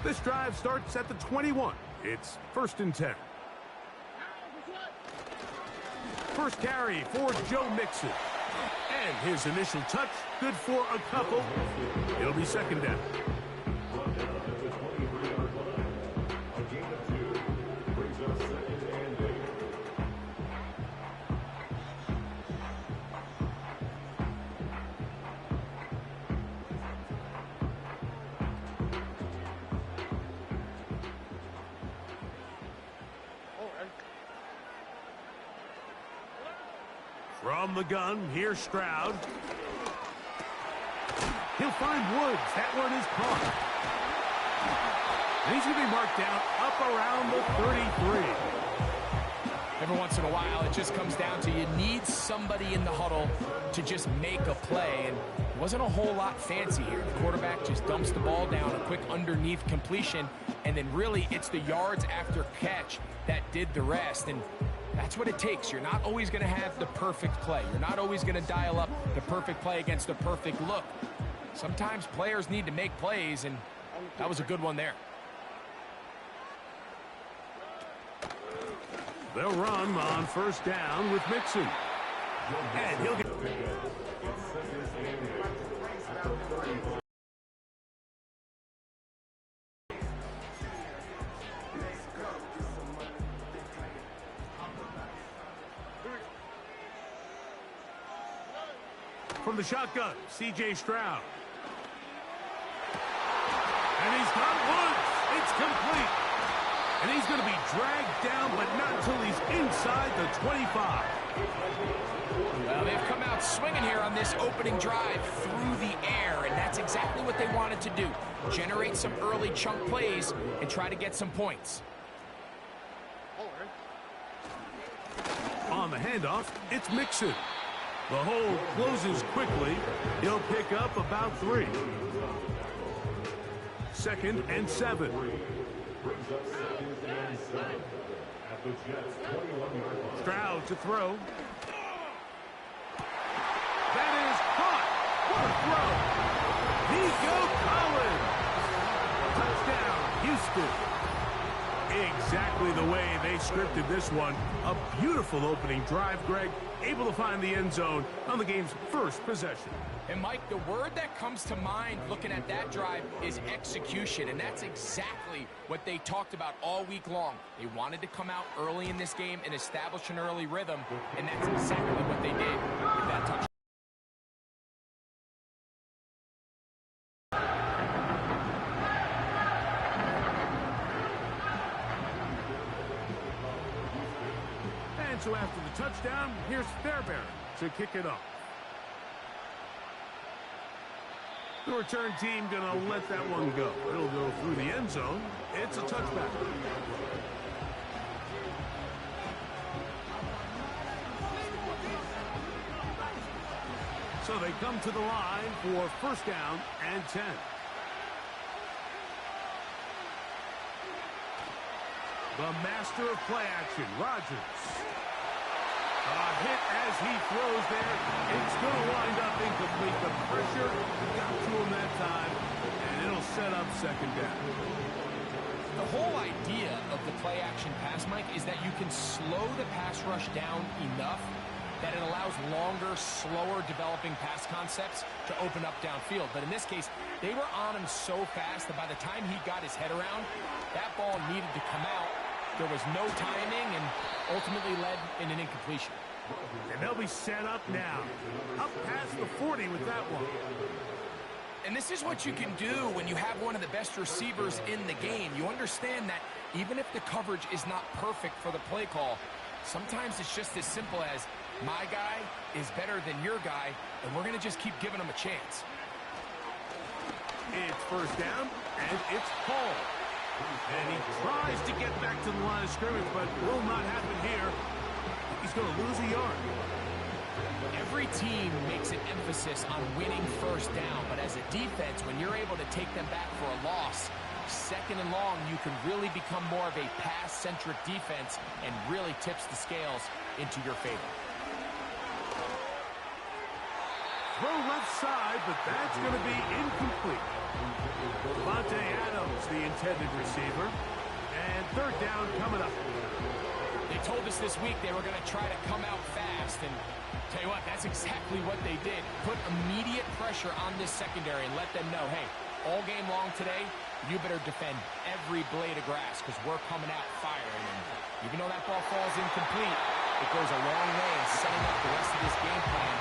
This drive starts at the 21. It's 1st and 10. First carry for Joe Mixon. And his initial touch, good for a couple. It'll be 2nd down. From the gun, here's Stroud. He'll find Woods. That one is caught. And he's going to be marked down up around the 33. Every once in a while, it just comes down to you need somebody in the huddle to just make a play. And it wasn't a whole lot fancy here. The quarterback just dumps the ball down, a quick underneath completion, and then really it's the yards after catch that did the rest. And that's what it takes. You're not always going to have the perfect play. You're not always going to dial up the perfect play against the perfect look. Sometimes players need to make plays, and that was a good one there. They'll run on 1st down with Mixon. And he'll get... From the shotgun, C.J. Stroud. And he's got Woods. It's complete. And he's going to be dragged down, but not until he's inside the 25. Well, they've come out swinging here on this opening drive through the air, and that's exactly what they wanted to do. Generate some early chunk plays and try to get some points. On the handoff, it's Mixon. The hole closes quickly. He'll pick up about 3. 2nd and 7. Stroud to throw. That is caught. What a throw. Nico Collins. Touchdown, Houston. Exactly the way they scripted this one. A beautiful opening drive, Greg. Able to find the end zone on the game's first possession. And Mike, the word that comes to mind looking at that drive is execution, and that's exactly what they talked about all week long. They wanted to come out early in this game and establish an early rhythm, and that's exactly what they did with that touchdown. So after the touchdown, here's Fairbairn to kick it off. The return team going to let that one go. It'll go through the end zone. It's a touchback. So they come to the line for 1st down and 10. The master of play action, Rodgers. A hit as he throws there. It's going to wind up incomplete. The pressure got to him that time, and it'll set up 2nd down. The whole idea of the play-action pass, Mike, is that you can slow the pass rush down enough that it allows longer, slower developing pass concepts to open up downfield. But in this case, they were on him so fast that by the time he got his head around, that ball needed to come out. There was no timing and ultimately led in an incompletion. And they'll be set up now. Up past the 40 with that one. And this is what you can do when you have one of the best receivers in the game. You understand that even if the coverage is not perfect for the play call, sometimes it's just as simple as my guy is better than your guy, and we're going to just keep giving him a chance. It's 1st down, and it's Paul. And he tries to get back to the line of scrimmage, but will not happen here. He's going to lose a yard. Every team makes an emphasis on winning 1st down, but as a defense, when you're able to take them back for a loss, 2nd and long, you can really become more of a pass-centric defense and really tips the scales into your favor. Throw left side, but that's going to be incomplete. Devontae Adams finds the intended receiver. And third down coming up. They told us this week they were going to try to come out fast, and tell you what, that's exactly what they did. Put immediate pressure on this secondary and let them know, hey, all game long today, you better defend every blade of grass because we're coming out firing. And even though that ball falls incomplete, it goes a long way in setting up the rest of this game plan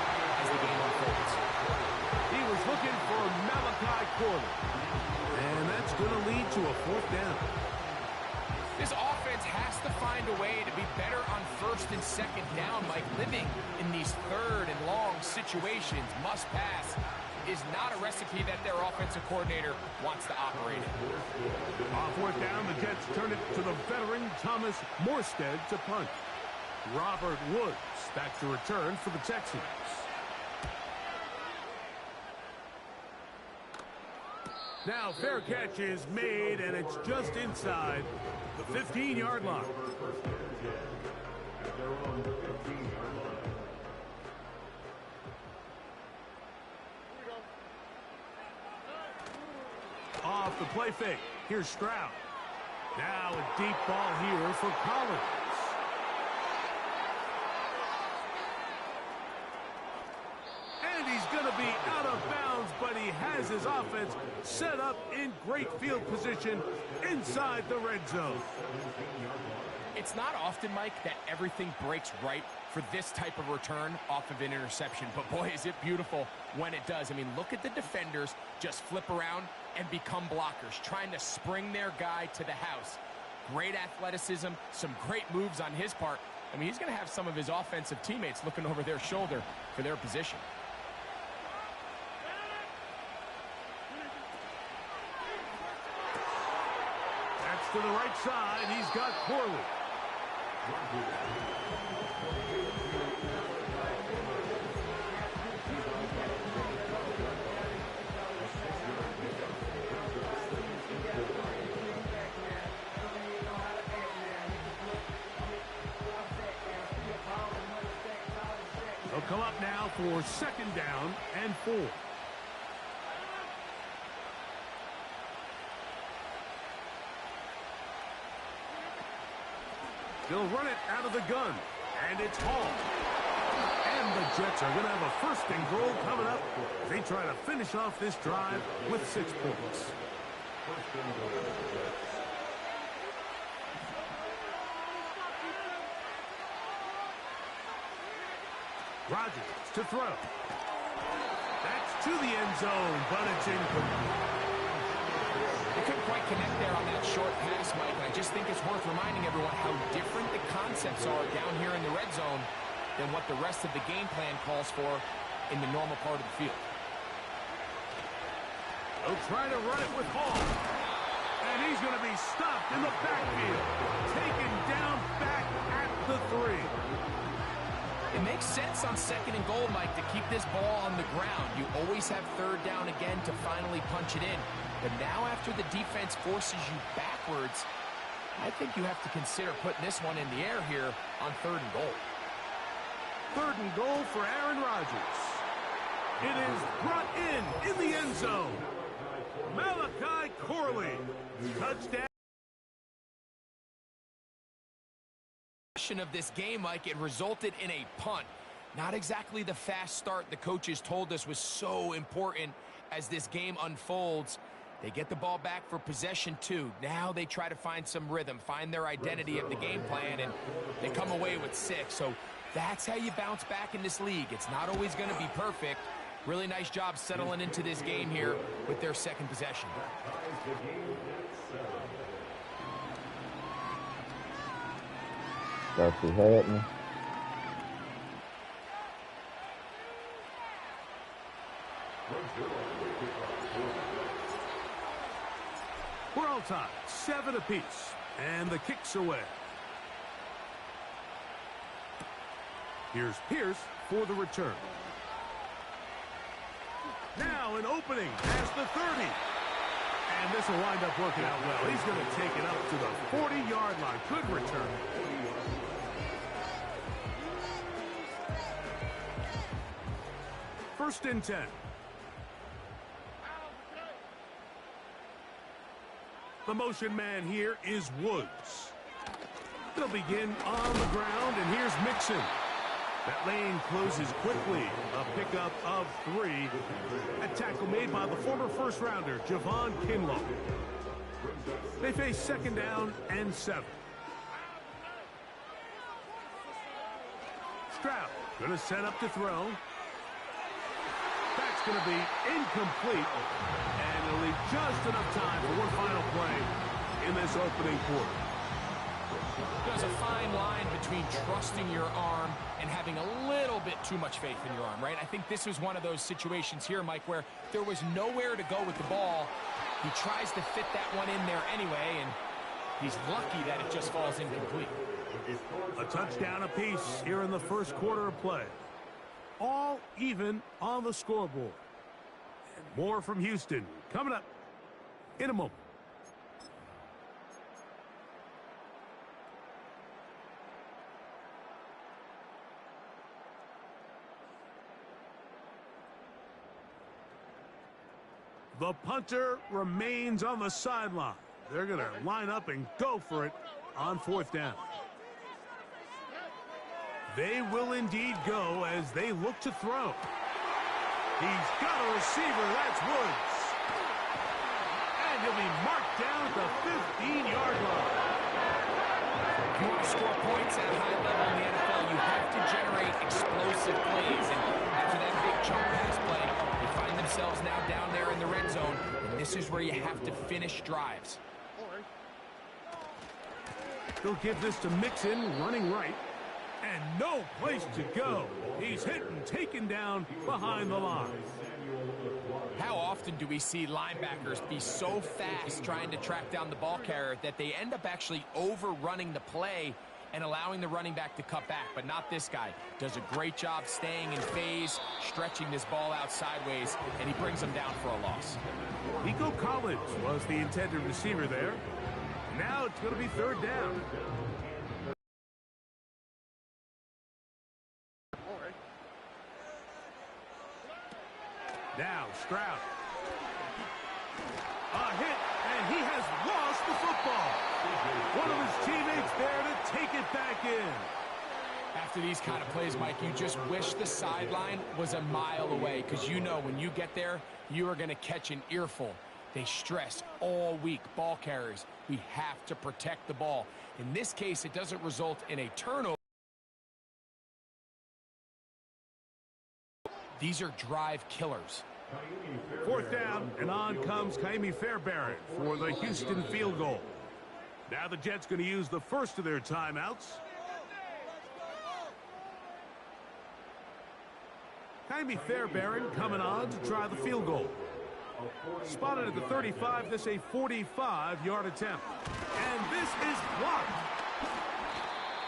as the game unfolds. He was looking for Malachi Corley, and that's going to lead to a fourth down. This offense has to find a way to be better on first and second down, Mike. Living in these third and long situations, must pass, is not a recipe that their offensive coordinator wants to operate in. On fourth down, the Jets turn it to the veteran Thomas Morstead to punt. Robert Woods back to return for the Texans. Now fair catch is made, and it's just inside the 15-yard line. Off the play fake. Here's Stroud. Now a deep ball here for Collins. And he's going to be out of bounds, but he has his offense set up in great field position inside the red zone. It's not often, Mike, that everything breaks right for this type of return off of an interception. But boy, is it beautiful when it does. I mean, look at the defenders just flip around and become blockers, trying to spring their guy to the house. Great athleticism, some great moves on his part. I mean, he's going to have some of his offensive teammates looking over their shoulder for their position. That's to the right side. He's got Corley. They'll come up now for second down and 4. They'll run it out of the gun, and it's Hall. And the Jets are going to have a first and goal coming up as they try to finish off this drive with 6 points. Rodgers to throw. That's to the end zone, but it's incomplete. They couldn't quite connect there on that short pass, Mike, and I just think it's worth reminding everyone how different the concepts are down here in the red zone than what the rest of the game plan calls for in the normal part of the field. They'll try to run it with Hall. And he's going to be stopped in the backfield. Taken down back at the 3. It makes sense on second and goal, Mike, to keep this ball on the ground. You always have third down again to finally punch it in. But now after the defense forces you backwards, I think you have to consider putting this one in the air here on third and goal. Third and goal for Aaron Rodgers. It is brought in the end zone. Malachi Corley. Touchdown. Of this game, Mike, it resulted in a punt. Not exactly the fast start the coaches told us was so important as this game unfolds. They get the ball back for possession 2. Now they try to find some rhythm, find their identity of the game plan, and they come away with 6. So that's how you bounce back in this league. It's not always going to be perfect. Really nice job settling into this game here with their second possession. That's what's happening. We're all tied, 7 apiece, and the kick's away. Here's Pierce for the return. Now an opening past the 30. And this will wind up working out well. He's going to take it up to the 40-yard line. Good return. First and 10. The motion man here is Woods. They'll begin on the ground, and here's Mixon. That lane closes quickly. A pickup of 3. A tackle made by the former first-rounder, Javon Kinlaw. They face 2nd down and 7. Stroud going to set up to throw. That's going to be incomplete. And it'll leave just enough time for one final play in this opening quarter. There's a fine line between trusting your arm and having a little bit too much faith in your arm, right? I think this was one of those situations here, Mike, where there was nowhere to go with the ball. He tries to fit that one in there anyway, and he's lucky that it just falls incomplete. A touchdown apiece here in the first quarter of play. All even on the scoreboard. And more from Houston coming up in a moment. The punter remains on the sideline. They're going to line up and go for it on 4th down. They will indeed go as they look to throw. He's got a receiver. That's Woods. And he'll be marked down at the 15-yard line. If you want to score points at a high level in the NFL, you have to generate explosive plays. And after that big chunk pass play, they find themselves now down there in the red zone. And this is where you have to finish drives. They'll give this to Mixon, running right. And no place to go. He's hit and taken down behind the line. How often do we see linebackers be so fast trying to track down the ball carrier that they end up actually overrunning the play and allowing the running back to cut back? But not this guy. Does a great job staying in phase, stretching this ball out sideways, and he brings them down for a loss. Nico Collins was the intended receiver there. Now it's going to be 3rd down. Now Stroud. A hit, and he has lost the football. One of his teammates there to take it back in. After these kind of plays, Mike, you just wish the sideline was a mile away, because you know when you get there, you are going to catch an earful. They stress all week, ball carriers. We have to protect the ball. In this case, it doesn't result in a turnover. These are drive killers. 4th down, and on comes Kaimi Fairbairn for the Houston field goal. Now the Jets going to use the first of their timeouts. Kaimi Fairbairn coming on to try the field goal. Spotted at the 35, this a 45-yard attempt. And this is blocked.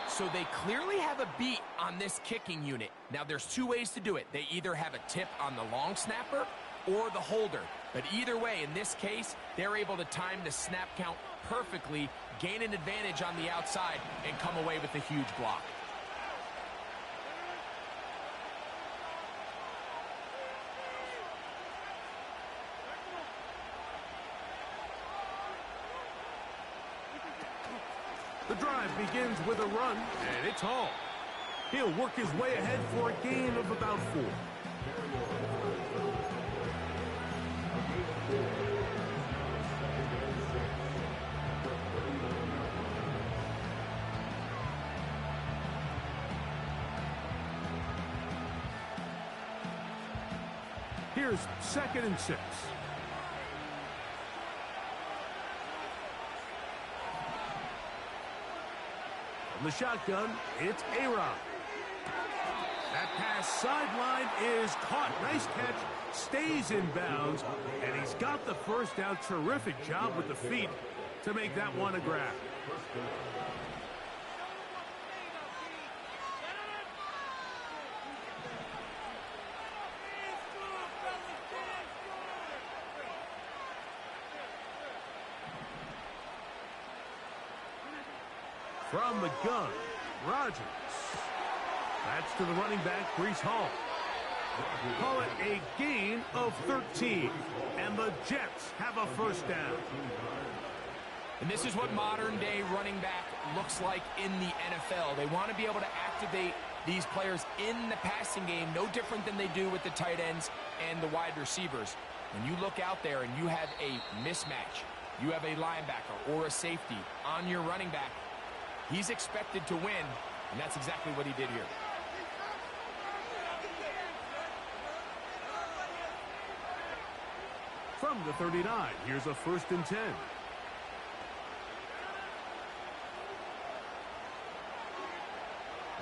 So they clearly have a beat on this kicking unit. Now there's 2 ways to do it. They either have a tip on the long snapper or the holder. But either way, in this case, they're able to time the snap count perfectly, gain an advantage on the outside, and come away with a huge block. The drive begins with a run, and it's Hall. He'll work his way ahead for a gain of about 4. Here's 2nd and 6. From the shotgun, it's A-Rod. That pass sideline is caught. Nice catch. Stays in bounds. And he's got the first down. Terrific job with the feet to make that one a grab. From the gun, Rodgers. That's to the running back, Breece Hall. Call it a gain of 13. And the Jets have a first down. And this is what modern-day running back looks like in the NFL. They want to be able to activate these players in the passing game, no different than they do with the tight ends and the wide receivers. When you look out there and you have a mismatch, you have a linebacker or a safety on your running back, he's expected to win, and that's exactly what he did here. From the 39, here's a 1st and 10.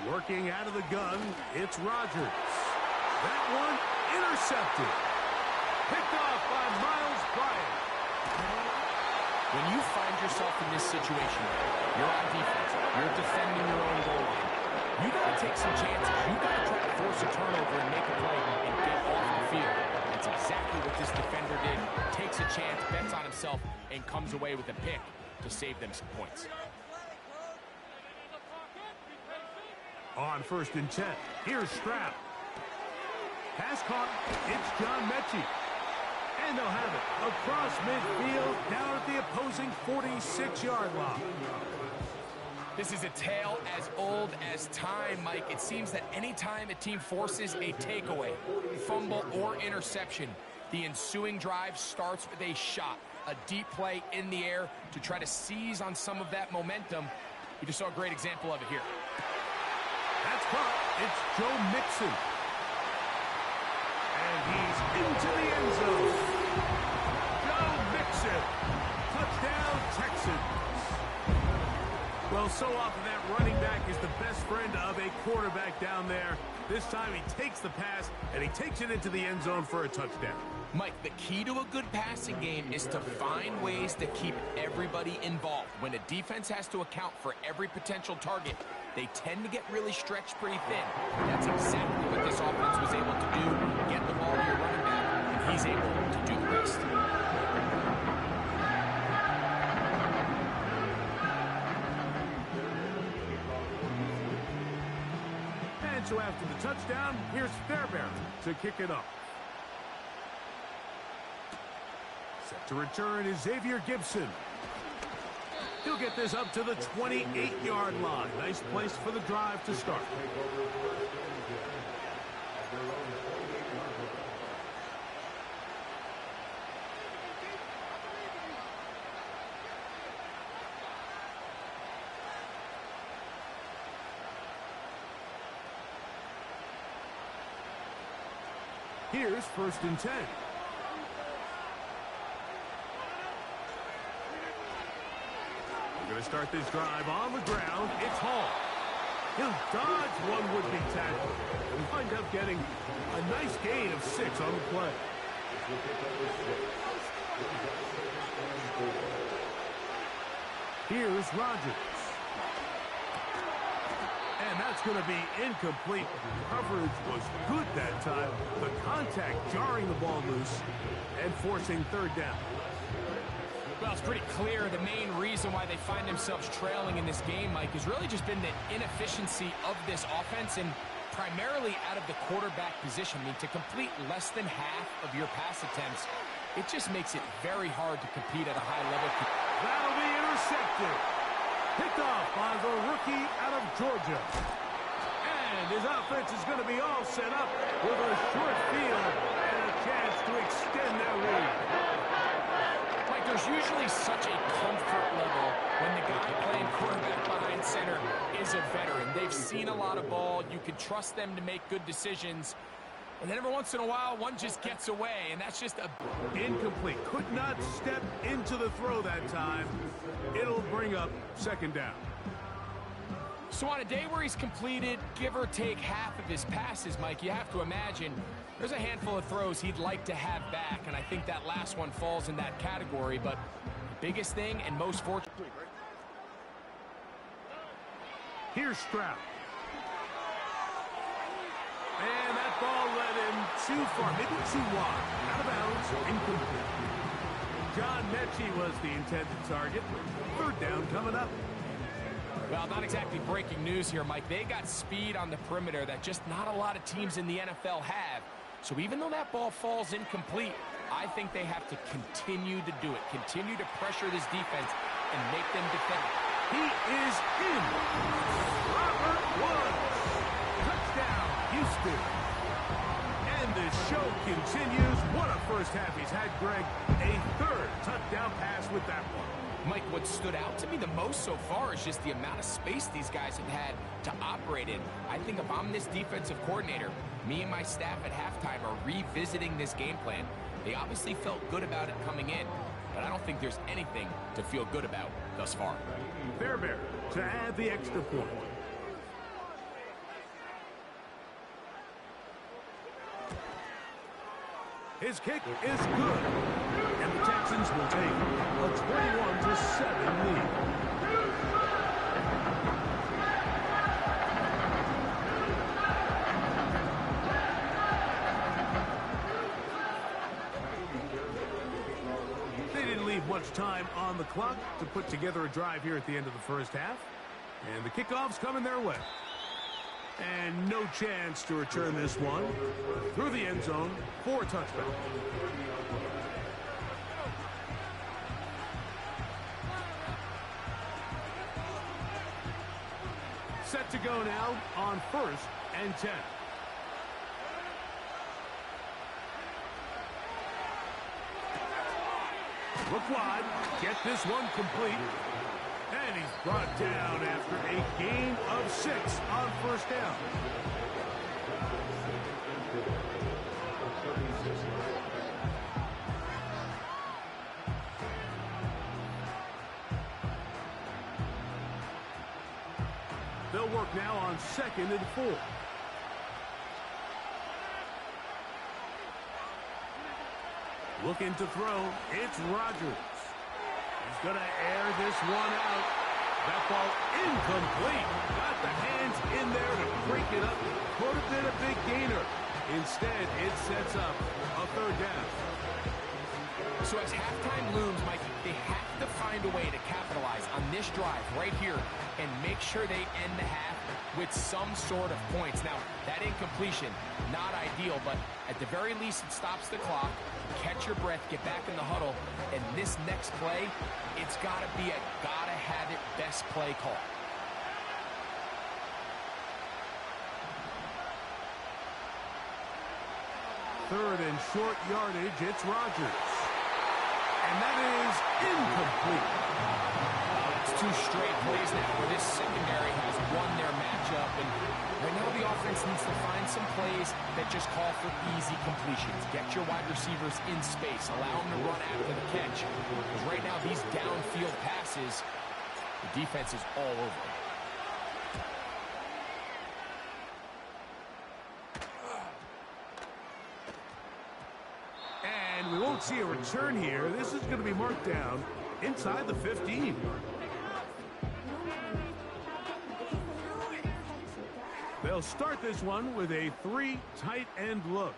Working out of the gun, it's Rodgers. That one intercepted. Picked off by Miles Bryant. When you find yourself in this situation, you're on defense, you're defending your own goal line, you got to take some chances. You got to try to force a turnover and make a play and get off the field. That's exactly what this defender did. Takes a chance, bets on himself, and comes away with a pick to save them some points. On 1st and 10, here's Stroud. Pass caught. It's John Mechie. And they'll have it across midfield down at the opposing 46-yard line. This is a tale as old as time, Mike. It seems that anytime a team forces a takeaway, fumble, or interception, the ensuing drive starts with a shot, a deep play in the air to try to seize on some of that momentum. We just saw a great example of it here. That's caught. It's Joe Mixon. And he's into the end zone. Joe Mixon. Touchdown, Texans. Well, so often that running back is the best friend of a quarterback down there. This time he takes the pass, and he takes it into the end zone for a touchdown. Mike, the key to a good passing game is to find ways to keep everybody involved. When a defense has to account for every potential target, they tend to get really stretched pretty thin. That's exactly what this offense was able to do. Get the ball to your running back, and he's able to do the rest. And so after the touchdown, here's Fairbairn to kick it off. Set to return is Xavier Gibson. He'll get this up to the 28-yard line. Nice place for the drive to start. Here's 1st and 10. We're going to start this drive on the ground. It's Hall. He'll dodge one would-be tackle and wind up getting a nice gain of 6 on the play. Here's Rodgers. And that's going to be incomplete. Coverage was good that time. The contact jarring the ball loose and forcing 3rd down. Well, it's pretty clear the main reason why they find themselves trailing in this game, Mike, has really just been the inefficiency of this offense and primarily out of the quarterback position. I mean, to complete less than half of your pass attempts, it just makes it very hard to compete at a high level. That'll be intercepted. Picked off by the rookie out of Georgia. And his offense is going to be all set up with a short field and a chance to extend their lead. Mike, there's usually such a comfort level when the guy playing quarterback behind center is a veteran. They've seen a lot of ball. You can trust them to make good decisions. And then every once in a while, one just gets away, and that's just a... Incomplete. Could not step into the throw that time. It'll bring up 2nd down. So on a day where he's completed, give or take half of his passes, Mike, you have to imagine there's a handful of throws he'd like to have back, and I think that last one falls in that category. But the biggest thing and most fortunate... Here's Stroud. And that ball led him too far, maybe too wide. Out of bounds, incomplete. John Mechie was the intended target. 3rd down coming up. Well, not exactly breaking news here, Mike. They got speed on the perimeter that just not a lot of teams in the NFL have. So even though that ball falls incomplete, I think they have to continue to do it. Continue to pressure this defense and make them defend. He is in. Robert Woods. Touchdown, Houston. And the show continues. What a first half he's had, Greg. A third touchdown pass with that one. Mike, what stood out to me the most so far is just the amount of space these guys have had to operate in. I think if I'm this defensive coordinator, me and my staff at halftime are revisiting this game plan. They obviously felt good about it coming in, but I don't think there's anything to feel good about thus far. Fairbairn to add the extra point. His kick is good. And the Texans will take a 21-7 lead. They didn't leave much time on the clock to put together a drive here at the end of the first half. And the kickoff's coming their way. And no chance to return this one through the end zone for a touchback. Set to go now on 1st and 10. Look wide. Get this one complete. And he's brought down after a gain of 6 on first down. They'll work now on 2nd and 4. Looking to throw. It's Rodgers. He's going to air this one out. That ball incomplete. Got the hands in there to break it up. Could have been a big gainer. Instead, it sets up a 3rd down. So as halftime looms, Mike, they have to find a way to capitalize on this drive right here and make sure they end the half with some sort of points. Now, that incompletion, not ideal, but at the very least, it stops the clock. Catch your breath, get back in the huddle, and this next play, it's got to be a gotta-have-it best play call. Third and short yardage, it's Rodgers. And that is incomplete. It's 2 straight plays now where this secondary has won their matchup, and right now the offense needs to find some plays that just call for easy completions. Get your wide receivers in space. Allow them to run after the catch. Because right now these downfield passes, the defense is all over them. And we won't see a return here. This is going to be marked down inside the 15. They'll start this one with a 3 tight end look.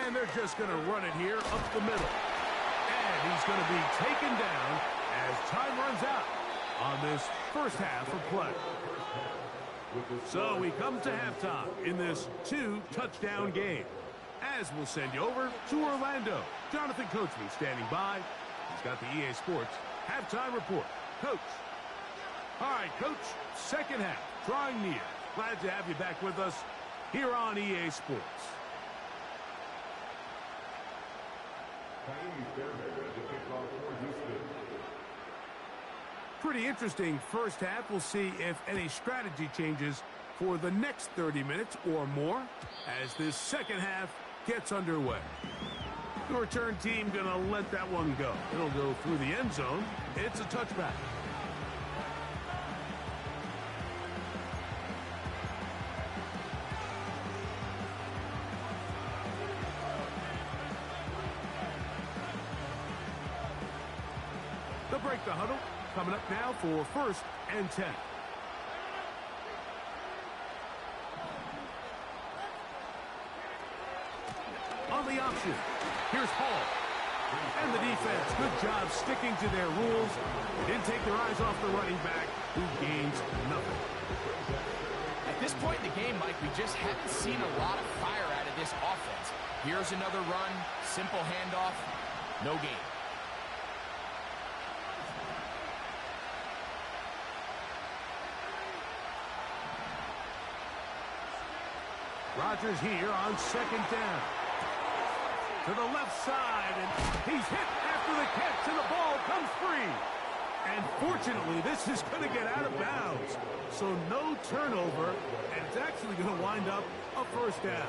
And they're just going to run it here up the middle. And he's going to be taken down as time runs out on this first half of play. So we come to halftime in this 2-touchdown game. As we'll send you over to Orlando. Jonathan Coachman standing by. He's got the EA Sports halftime report. Coach. All right, Coach, second half, drawing near. Glad to have you back with us here on EA Sports. Pretty interesting first half. We'll see if any strategy changes for the next 30 minutes or more as this second half gets underway. The return team going to let that one go. It'll go through the end zone. It's a touchback. They'll break the huddle. Coming up now for 1st and 10. On the option, here's Hall. And the defense, good job sticking to their rules. Didn't take their eyes off the running back, who gains nothing. At this point in the game, Mike, we just haven't seen a lot of fire out of this offense. Here's another run, simple handoff, no gain. Rodgers here on second down. To the left side, and he's hit after the catch, and the ball comes free. And fortunately, this is going to get out of bounds. So no turnover, and it's actually going to wind up a first down.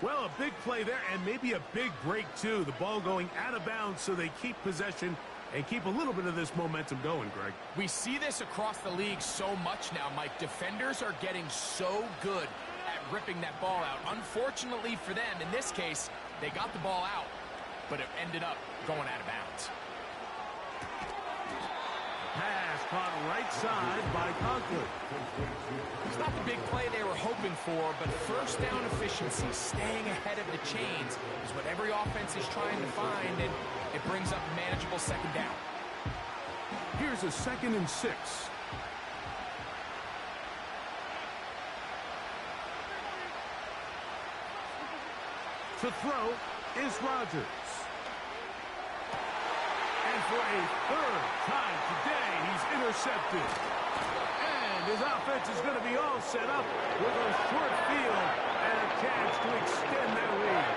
Well, a big play there, and maybe a big break, too. The ball going out of bounds, so they keep possession and keep a little bit of this momentum going, Greg. We see this across the league so much now, Mike. Defenders are getting so good at ripping that ball out. Unfortunately for them, in this case, they got the ball out, but it ended up going out of bounds. Pass caught right side by Conklin. It's not the big play they were hoping for, but first down efficiency, staying ahead of the chains, is what every offense is trying to find, and it brings up a manageable second down. Here's a 2nd and 6. To throw is Rodgers. And for a third time today, he's intercepted. And his offense is going to be all set up with a short field and a chance to extend their lead.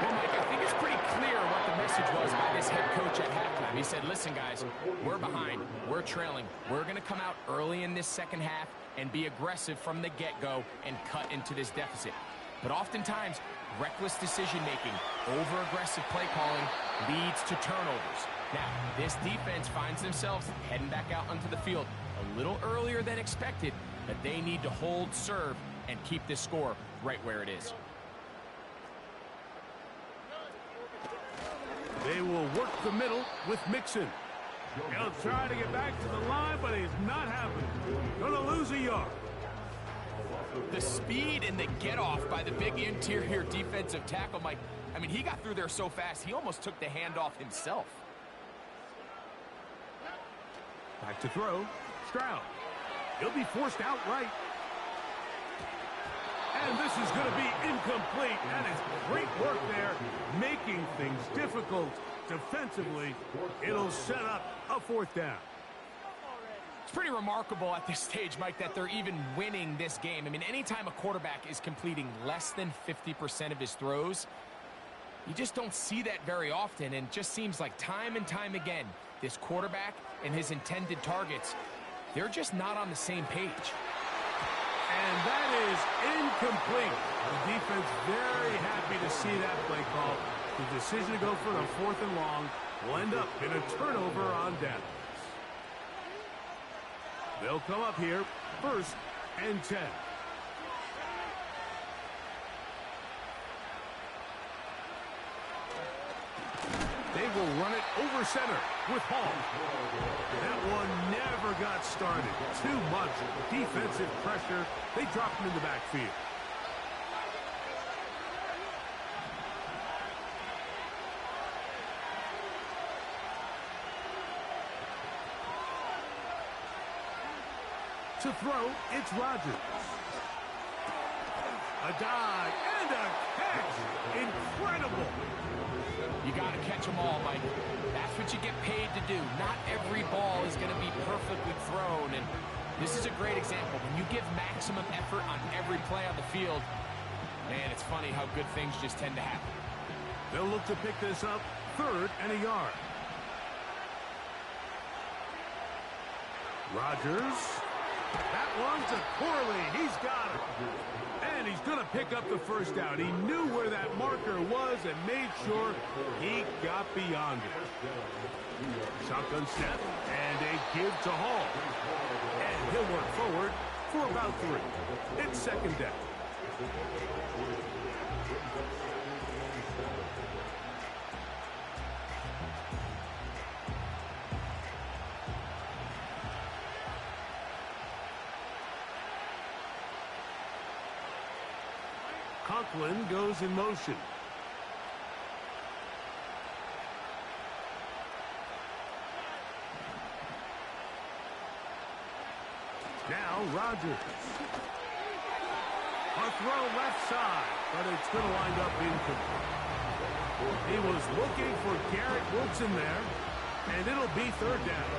Well, Mike, I think it's pretty clear what the message was by this head coach at halftime. He said, listen, guys, we're behind. We're trailing. We're going to come out early in this second half and be aggressive from the get-go and cut into this deficit. But oftentimes, reckless decision-making, over-aggressive play calling leads to turnovers. Now, this defense finds themselves heading back out onto the field a little earlier than expected, but they need to hold serve and keep this score right where it is. They will work the middle with Mixon. He'll try to get back to the line, but he's not happening. Gonna lose a yard. The speed and the get-off by the big interior defensive tackle, Mike. I mean, he got through there so fast, he almost took the handoff himself. Back to throw. Stroud. He'll be forced outright. And this is going to be incomplete. That is great work there, making things difficult defensively. It'll set up a 4th down. It's pretty remarkable at this stage, Mike, that they're even winning this game. I mean, anytime a quarterback is completing less than 50% of his throws, you just don't see that very often, and it just seems like time and time again, this quarterback and his intended targets, they're just not on the same page. And that is incomplete. The defense very happy to see that play call. The decision to go for the 4th and long will end up in a turnover on downs. They'll come up here, 1st and 10. They will run it over center with Hall. That one never got started. Too much defensive pressure. They dropped him in the backfield. To throw, it's Rodgers. A dive and a catch. Incredible. You got to catch them all, Mike. That's what you get paid to do. Not every ball is going to be perfectly thrown, and this is a great example. When you give maximum effort on every play on the field, man, it's funny how good things just tend to happen. They'll look to pick this up, 3rd and a yard. Rodgers. That one's to Corley. He's got it. And he's going to pick up the 1st down. He knew where that marker was and made sure he got beyond it. Shotgun snap and a give to Hall. And he'll work forward for about 3. It's 2nd down. Conklin goes in motion. Now Rodgers. A throw left side, but it's going to wind up incomplete. He was looking for Garrett Wilson there, and it'll be 3rd down.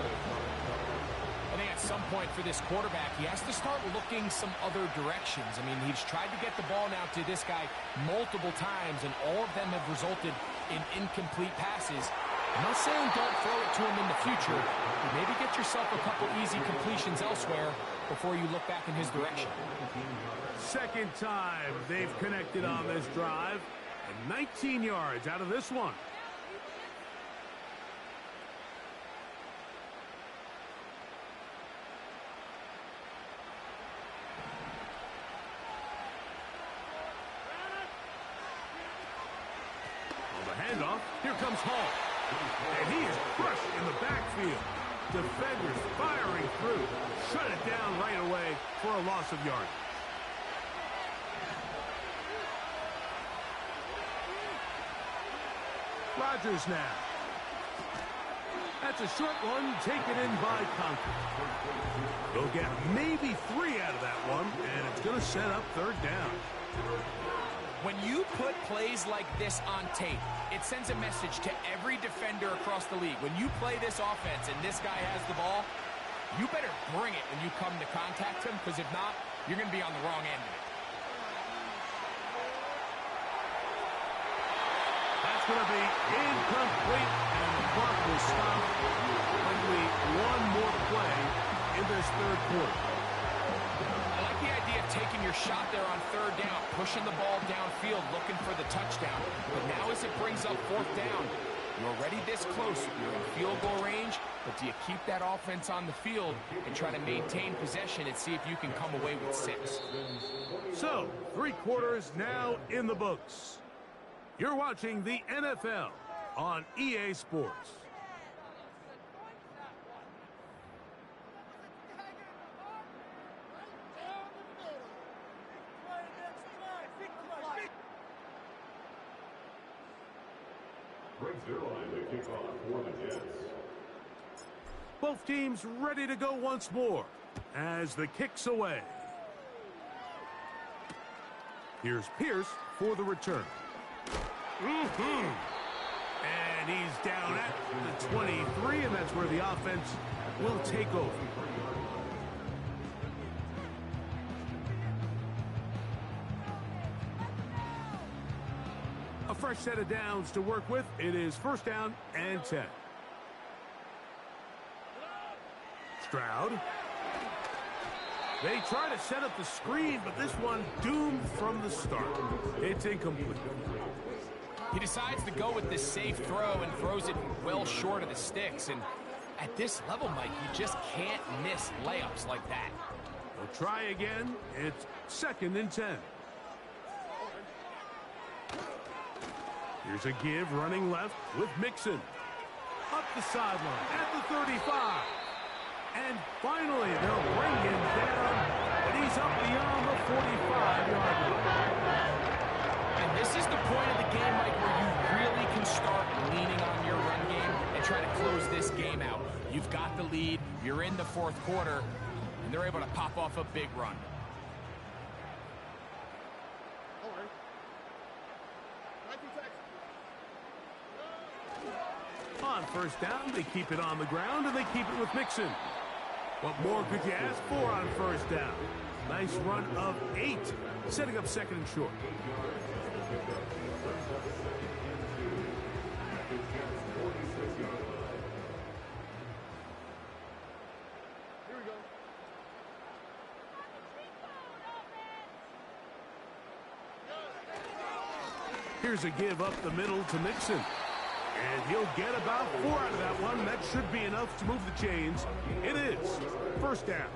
I think at some point for this quarterback, he has to start looking some other directions. I mean, he's tried to get the ball now to this guy multiple times, and all of them have resulted in incomplete passes. I'm not saying don't throw it to him in the future, but maybe get yourself a couple easy completions elsewhere before you look back in his direction. Second time they've connected on this drive, and 19 yards out of this one. Handoff. Here comes Hall. And he is crushed in the backfield. Defenders firing through. Shut it down right away for a loss of yardage. Rodgers now. That's a short one taken in by Conklin. They'll get maybe 3 out of that one, and it's going to set up third down. When you put plays like this on tape, it sends a message to every defender across the league. When you play this offense and this guy has the ball, you better bring it when you come to contact him, because if not, you're going to be on the wrong end of it. That's going to be incomplete, and the clock will stop. Only one more play in this third quarter. I like the idea of taking your shot there on third down, pushing the ball downfield, looking for the touchdown. But now as it brings up fourth down, you're already this close. You're in field goal range, but do you keep that offense on the field and try to maintain possession and see if you can come away with 6? So, 3 quarters now in the books. You're watching the NFL on EA Sports. Both teams ready to go once more as the kick's away. Here's Pierce for the return. And he's down at the 23, and that's where the offense will take over. A fresh set of downs to work with. It is first down and 10. Stroud. They try to set up the screen, but this one doomed from the start. It's incomplete. He decides to go with this safe throw and throws it well short of the sticks. And at this level, Mike, you just can't miss layups like that. We'll try again. It's second and 10. Here's a give running left with Mixon. Up the sideline at the 35. And finally, they'll bring him down, but he's up beyond the 45-yard line. And this is the point of the game, Mike, where you really can start leaning on your run game and try to close this game out. You've got the lead, you're in the fourth quarter, and they're able to pop off a big run. On first down, they keep it on the ground, and they keep it with Mixon. What more could you ask for on first down? Nice run of 8, setting up second and short. Here we go. Here's a give up the middle to Mixon. And he'll get about 4 out of that one. That should be enough to move the chains. It is first down.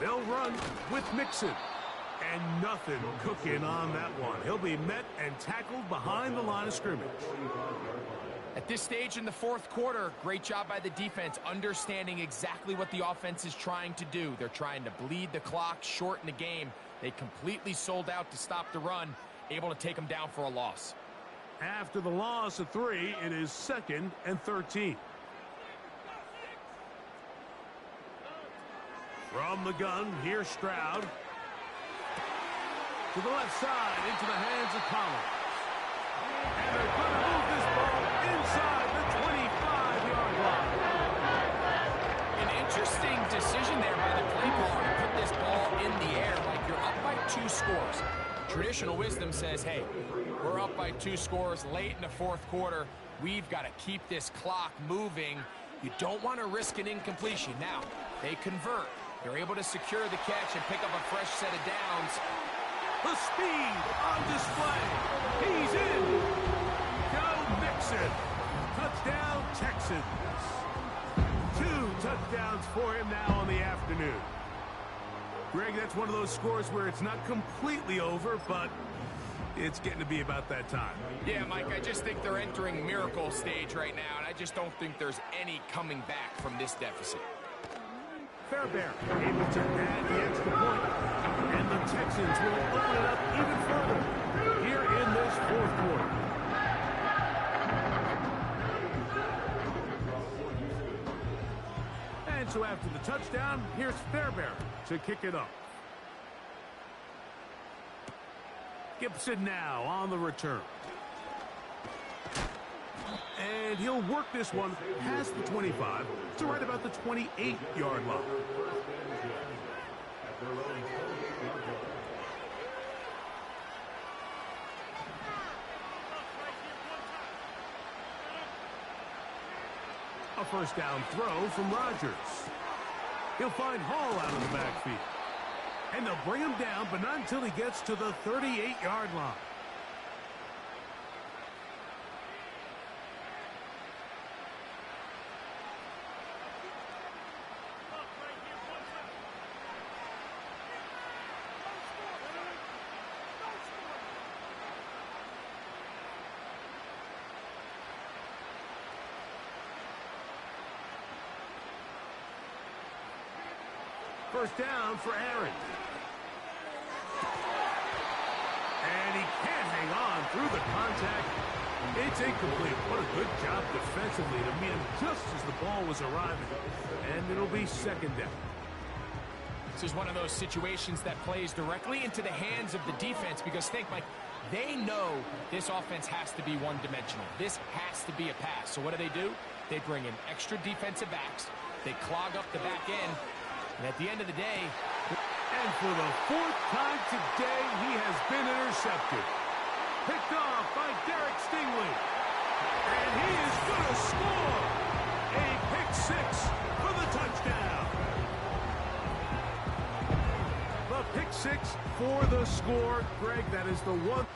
They'll run with Mixon. And nothing cooking on that one. He'll be met and tackled behind the line of scrimmage. At this stage in the fourth quarter, great job by the defense, understanding exactly what the offense is trying to do. They're trying to bleed the clock, shorten the game. They completely sold out to stop the run, able to take them down for a loss. After the loss of 3, it is second and 13. From the gun, here's Stroud. To the left side, into the hands of Collins. And they're going to move this ball inside the 25-yard line. An interesting decision there by the play caller to put this ball in the air like you're up by 2 scores. Traditional wisdom says, hey, we're up by 2 scores late in the 4th quarter. We've got to keep this clock moving. You don't want to risk an incompletion. Now, they convert. They're able to secure the catch and pick up a fresh set of downs. The speed on display. He's in. Joe Mixon. Touchdown, Texans. 2 touchdowns for him now on the afternoon. Greg, that's one of those scores where it's not completely over, but it's getting to be about that time. Yeah, Mike, I just think they're entering miracle stage right now, and I just don't think there's any coming back from this deficit. Fairbairn able to add the extra point, and the Texans will open it up even further here in this 4th quarter. And so after the touchdown, here's Fairbairn to kick it up. Gibson now on the return. And he'll work this one past the 25 to right about the 28-yard line. A first down throw from Rodgers. He'll find Hall out of the backfield. And they'll bring him down, but not until he gets to the 38-yard line. First down for Aaron. And he can't hang on through the contact. It's incomplete. What a good job defensively to meet him just as the ball was arriving. And it'll be second down. This is one of those situations that plays directly into the hands of the defense because think, Mike, they know this offense has to be one-dimensional. This has to be a pass. So what do? They bring in extra defensive backs. They clog up the back end. And at the end of the day, and for the 4th time today, he has been intercepted. Picked off by Derek Stingley. And he is going to score. A pick 6 for the touchdown. The pick 6 for the score. Greg, that is the one.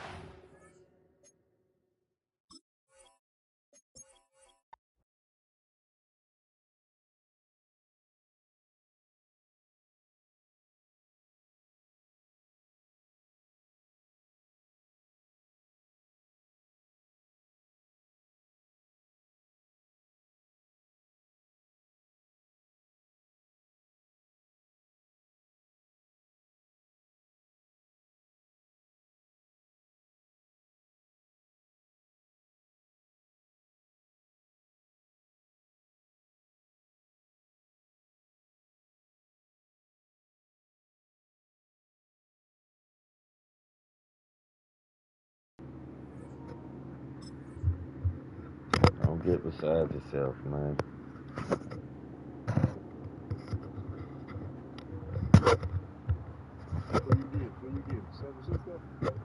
Don't get beside yourself, man.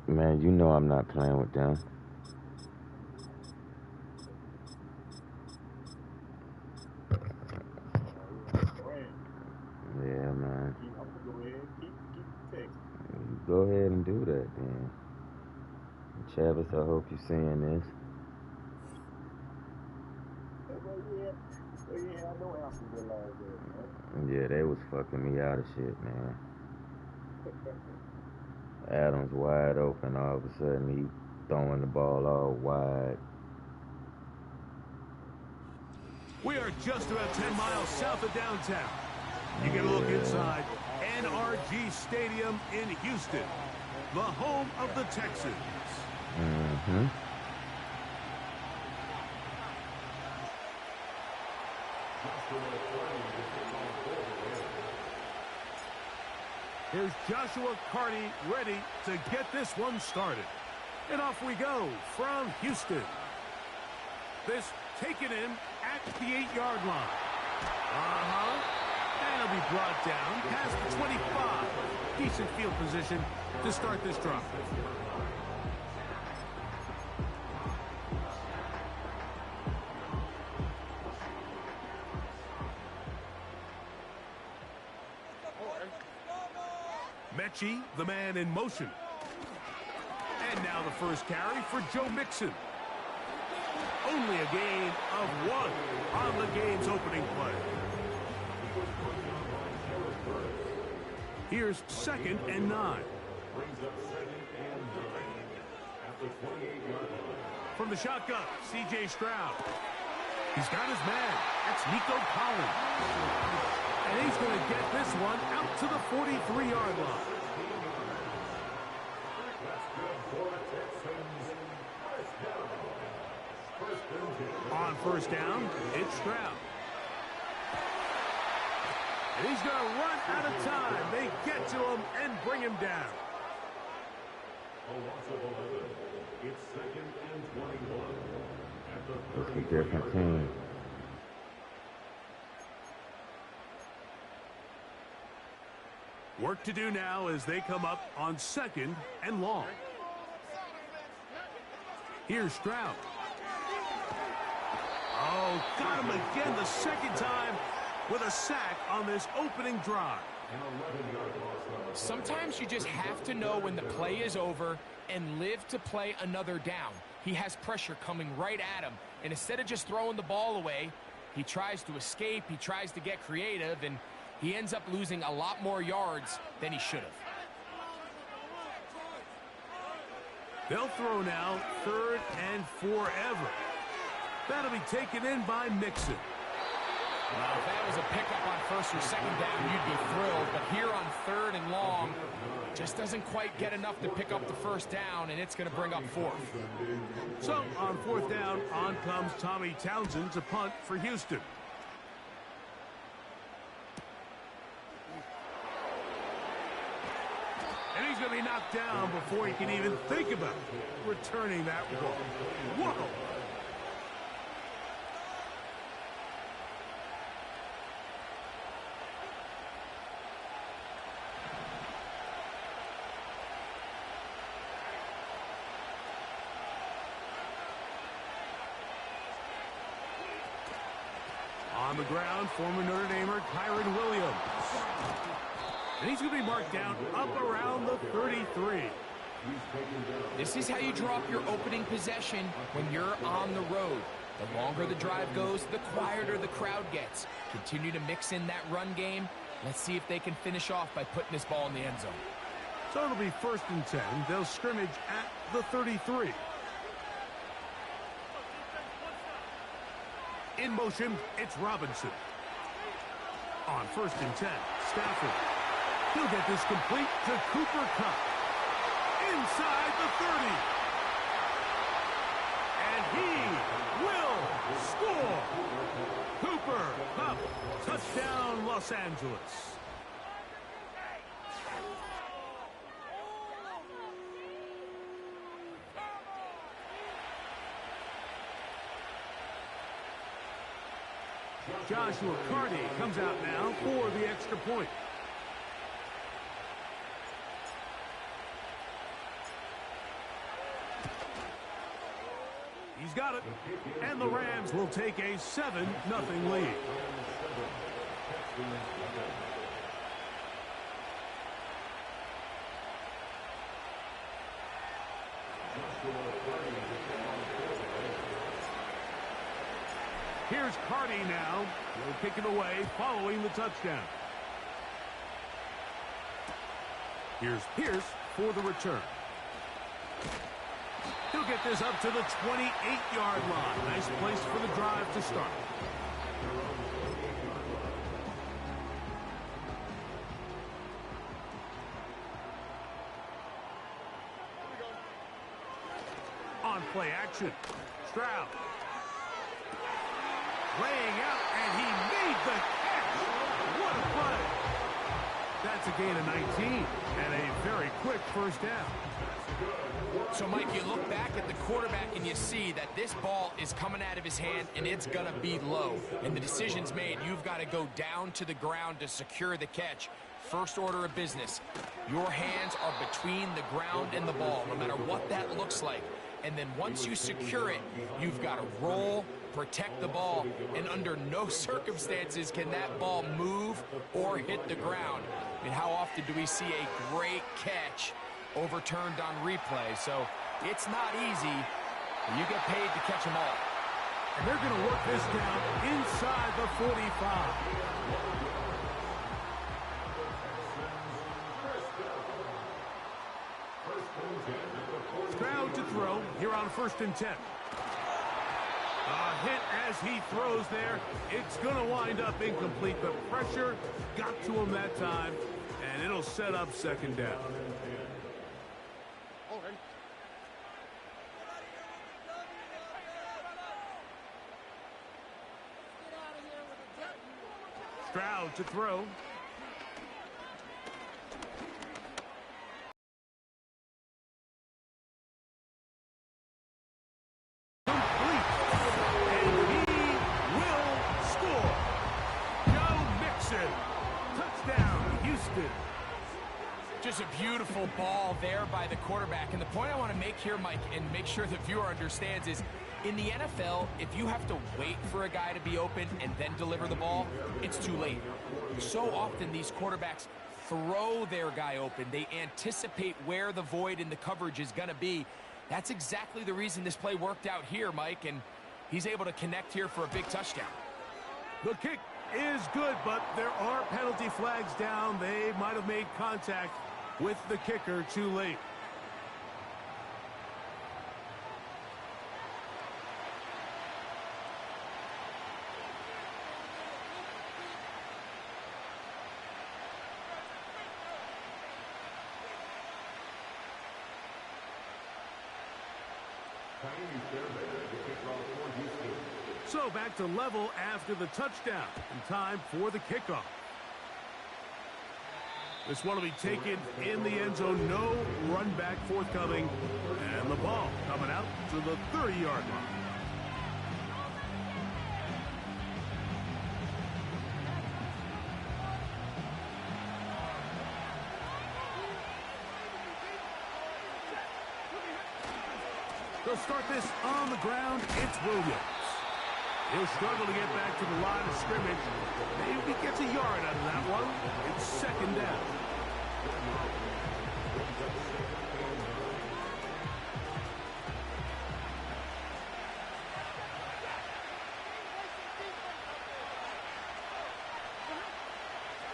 Man, you know I'm not playing with them. Yeah, man. Go ahead and do that, then. Travis, I hope you're seeing this. Yeah, they was fucking me out of shit, man. Adams wide open, all of a sudden he throwing the ball all wide. We are just about 10 miles south of downtown. You get a look inside NRG Stadium in Houston, the home of the Texans. Mm-hmm. Here's Joshua Carney ready to get this one started. And off we go from Houston. This taken in at the 8-yard line. And it'll be brought down past the 25. Decent field position to start this drive. Mechie, the man in motion. And now the first carry for Joe Mixon. Only a gain of 1 on the game's opening play. Here's 2nd and 9. From the shotgun, C.J. Stroud. He's got his man. That's Nico Collins. And he's going to get this one out to the 43-yard line. On first down, it's Stroud. And he's going to run out of time. They get to him and bring him down. It's 2nd and 21. It's a different team. Work to do now as they come up on 2nd and long. Here's Stroud. Oh, got him again the 2nd time with a sack on this opening drive. Sometimes you just have to know when the play is over and live to play another down. He has pressure coming right at him, and instead of just throwing the ball away, he tries to escape, he tries to get creative, and he ends up losing a lot more yards than he should have. They'll throw now 3rd and forever. That'll be taken in by Mixon. Well, if that was a pickup on 1st or 2nd down, you'd be thrilled. But here on 3rd and long, just doesn't quite get enough to pick up the 1st down, and it's going to bring up 4th. So on 4th down, on comes Tommy Townsend to punt for Houston. And he's going to be knocked down before he can even think about returning that ball. Whoa! On the ground, former Notre Damer Kyron Williams. And he's going to be marked down up around the 33. This is how you drop your opening possession when you're on the road. The longer the drive goes, the quieter the crowd gets. Continue to mix in that run game. Let's see if they can finish off by putting this ball in the end zone. So it'll be 1st and 10. They'll scrimmage at the 33. In motion, it's Robinson. On 1st and 10, Stafford. He'll get this complete to Cooper Kupp. Inside the 30. And he will score. Cooper Kupp. Touchdown, Los Angeles. Joshua Carty comes out now for the extra point. He's got it. And the Rams will take a 7-0 lead. Here's Carty now. He'll kick it away following the touchdown. Here's Pierce for the return. He'll get this up to the 28-yard line. Nice place for the drive to start. On play action, Stroud. Laying out, and he made the catch. What a play. That's a gain of 19 and a very quick first down. So, Mike, you look back at the quarterback and you see that this ball is coming out of his hand and it's going to be low. And the decision's made. You've got to go down to the ground to secure the catch. First order of business. Your hands are between the ground and the ball, no matter what that looks like. And then once you secure it, you've got to roll, protect the ball, and under no circumstances can that ball move or hit the ground. And how often do we see a great catch overturned on replay? So it's not easy, but you get paid to catch them all. And they're going to work this down inside the 45. Stroud to throw here on 1st and 10. A hit as he throws there. It's going to wind up incomplete. The pressure got to him that time, and it'll set up 2nd down. Stroud to throw. Just a beautiful ball there by the quarterback. And the point I want to make here, Mike, and make sure the viewer understands is, in the NFL, if you have to wait for a guy to be open and then deliver the ball, it's too late. So often these quarterbacks throw their guy open. They anticipate where the void in the coverage is going to be. That's exactly the reason this play worked out here, Mike, and he's able to connect here for a big touchdown. The kick is good, but there are penalty flags down. They might have made contact with the kicker too late. So back to level after the touchdown, and time for the kickoff. This one will be taken in the end zone. No run back forthcoming. And the ball coming out to the 30-yard line. They'll start this on the ground. It's Williams. He'll struggle to get back to the line of scrimmage. Maybe gets a yard out of that one. It's 2nd down.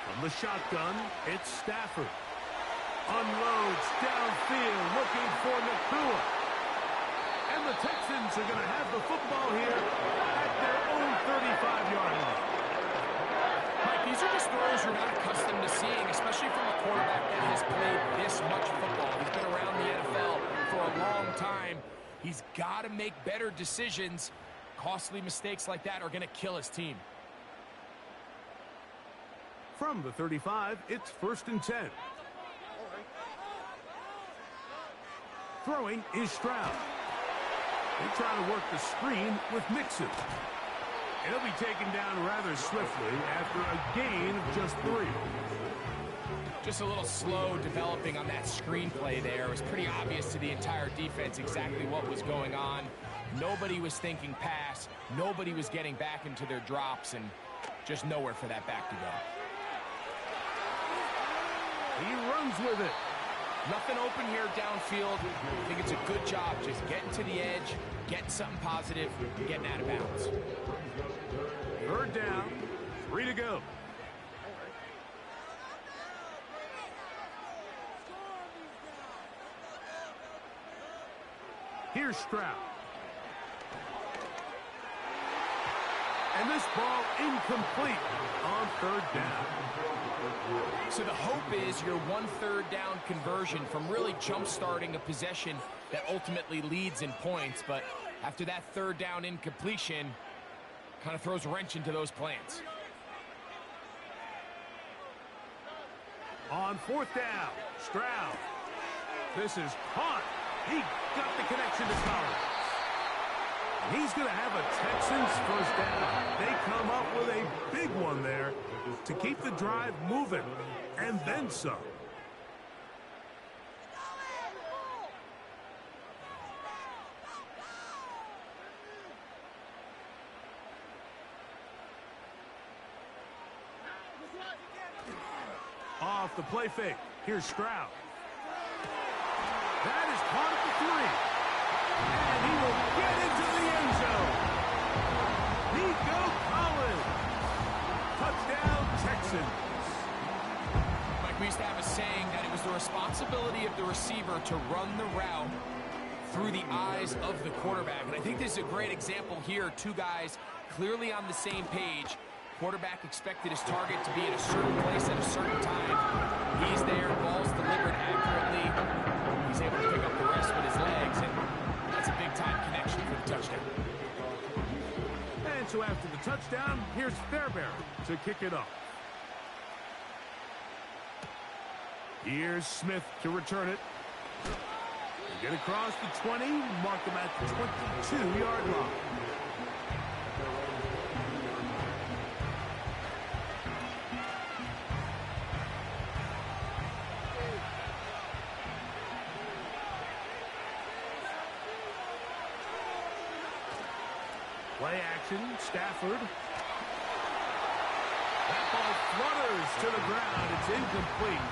From the shotgun, it's Stafford. Unloads downfield, looking for Nakua. And the Texans are going to have the football here at their own 35-yard line. Mike, these are just throws you're not accustomed to seeing, especially from a quarterback that has played this much football. He's been around the NFL for a long time. He's got to make better decisions. Costly mistakes like that are going to kill his team. From the 35, it's 1st and 10. Throwing is Stroud. They try to work the screen with Mixon. He'll be taken down rather swiftly after a gain of just 3. Just a little slow developing on that screenplay there. It was pretty obvious to the entire defense exactly what was going on. Nobody was thinking pass. Nobody was getting back into their drops, and just nowhere for that back to go. He runs with it. Nothing open here downfield. I think it's a good job just getting to the edge, getting something positive, getting out of bounds. 3rd down, 3 to go. Here's Stroud. And this ball incomplete on 3rd down. So the hope is your 1/3 down conversion from really jump-starting a possession that ultimately leads in points. But after that 3rd down incompletion, kind of throws a wrench into those plans. On 4th down, Stroud. This is caught. He got the connection to Collins. He's going to have a Texans first down. They come up with a big one there to keep the drive moving, and then some. Off the play fake. Here's Stroud. That is caught at the 3. And he will get into the end zone. Nico Collins. Touchdown, Texans. Mike, we used to have a saying that it was the responsibility of the receiver to run the route through the eyes of the quarterback. And I think this is a great example here. Two guys clearly on the same page. Quarterback expected his target to be in a certain place at a certain time. He's there, ball's delivered accurately. He's able to pick up the rest with his legs, and that's a big-time connection for the touchdown. And so after the touchdown, here's Fairbairn to kick it off. Here's Smith to return it. Get across the 20, mark him at the 22-yard line. Play action, Stafford. That ball flutters to the ground. It's incomplete.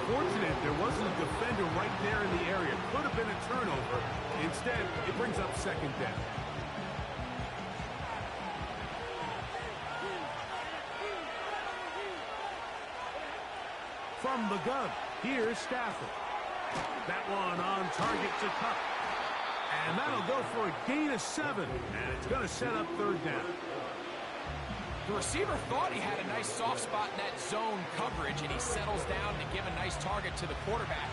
Fortunate there wasn't a defender right there in the area. Could have been a turnover. Instead, it brings up second down. From the gun, here's Stafford. That one on target to Cup. And that'll go for a gain of 7. And it's going to set up third down. The receiver thought he had a nice soft spot in that zone coverage, and he settles down to give a nice target to the quarterback.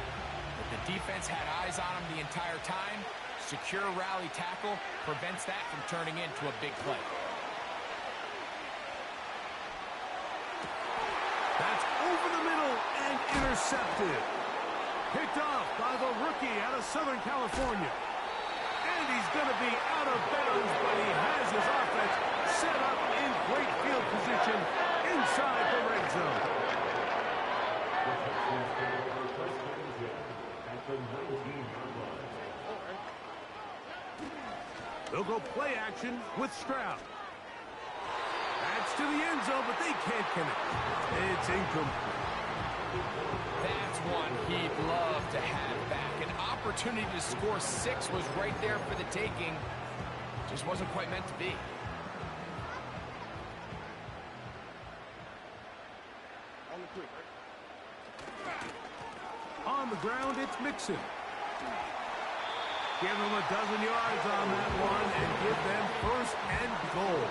But the defense had eyes on him the entire time. Secure rally tackle prevents that from turning into a big play. That's over the middle and intercepted. Picked off by the rookie out of Southern California. And he's going to be out of bounds, but he has his offense set up in great field position inside the red zone. They'll go play action with Stroud. That's to the end zone, but they can't connect. It's incomplete. That's one he'd love to have back. An opportunity to score 6 was right there for the taking. Just wasn't quite meant to be. On the ground, it's Mixon. Give them a dozen yards on that one and give them first and goal.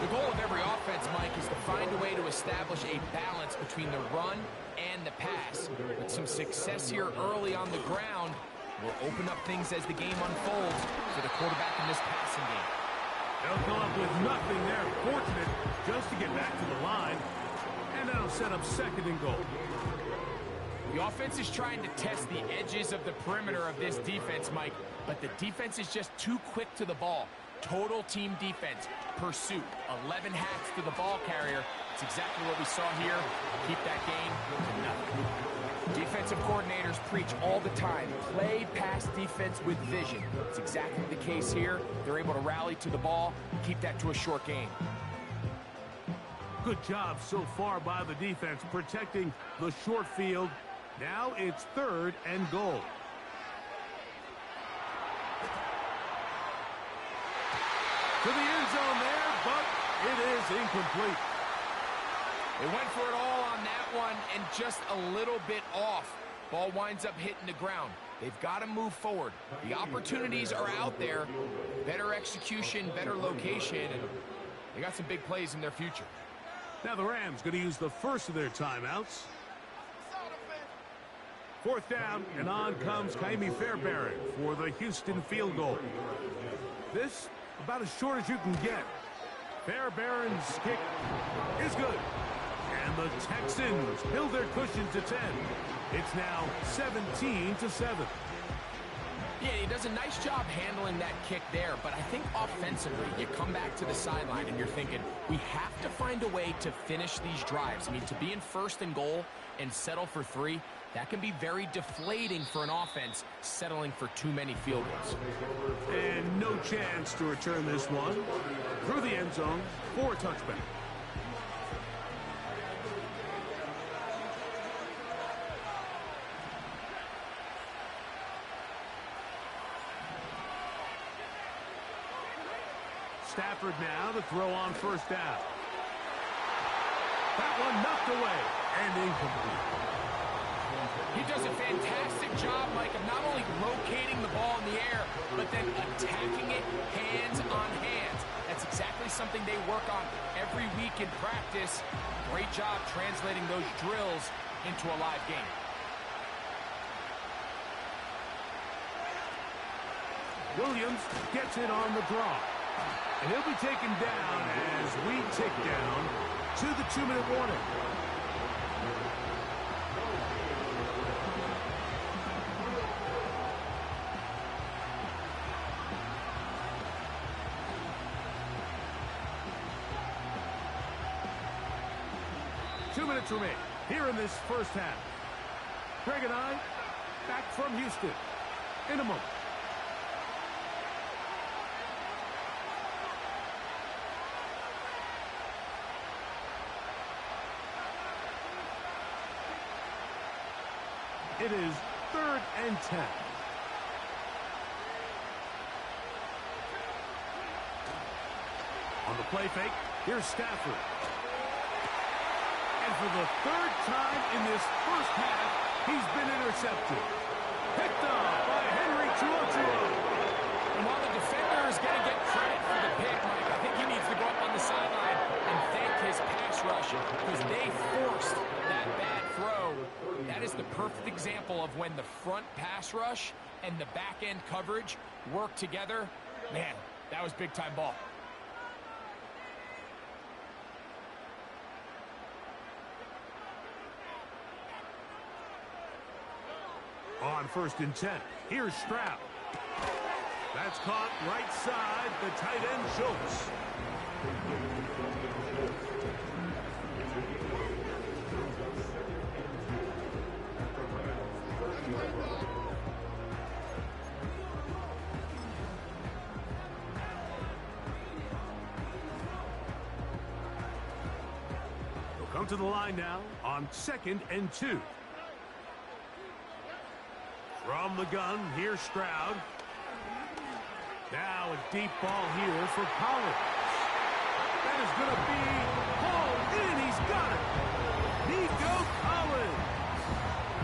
The goal of every offense, Mike, is to find a way to establish a balance between the run and the pass. But some success here early on the ground will open up things as the game unfolds for the quarterback in this passing game. They'll come up with nothing there. Fortunate just to get back to the line. And that'll set up second and goal. The offense is trying to test the edges of the perimeter of this defense, Mike, but the defense is just too quick to the ball. Total team defense, pursuit, 11 hacks to the ball carrier. It's exactly what we saw here. Keep that game to nothing. Defensive coordinators preach all the time, play pass defense with vision. It's exactly the case here. They're able to rally to the ball, keep that to a short game. Good job so far by the defense protecting the short field. Now it's third and goal. To the end zone there, but it is incomplete. They went for it all on that one and just a little bit off. Ball winds up hitting the ground. They've got to move forward. The opportunities are out there. Better execution, better location, and they got some big plays in their future. Now the Rams going to use the first of their timeouts. Fourth down, and on comes Kaimi Fairbairn for the Houston field goal. This about as short as you can get. Fairbairn's kick is good. And the Texans build their cushion to 10. It's now 17-7. Yeah, he does a nice job handling that kick there, but I think offensively, you come back to the sideline and you're thinking, we have to find a way to finish these drives. I mean, to be in first and goal and settle for 3, that can be very deflating for an offense, settling for too many field goals. And no chance to return this one through the end zone for a touchback. Stafford now to throw on first down. That one knocked away and incomplete. He does a fantastic job, Mike, of not only locating the ball in the air, but then attacking it hands on hands. That's exactly something they work on every week in practice. Great job translating those drills into a live game. Williams gets it on the draw. And he'll be taken down as we tick down to the 2-minute warning. Two minutes remain here in this first half. Greg and I back from Houston in a moment. It is 3rd and 10. On the play fake, here's Stafford. And for the 3rd time in this first half, he's been intercepted. Picked up by Henry Chuochuo. And while the defender is going to get credit for the pick, Mike, I think he needs to go up on the sideline and thank his pass rush because they forced that bad throw. That is the perfect example of when the front pass rush and the back end coverage work together. Man, that was big time ball. On 1st and 10, here's Stroud. That's caught right side, the tight end Schultz. We'll come to the line now on 2nd and 2. From the gun, here's Stroud. Now a deep ball here for Collins. That is going to be hauled in. He's got it. Nico Collins.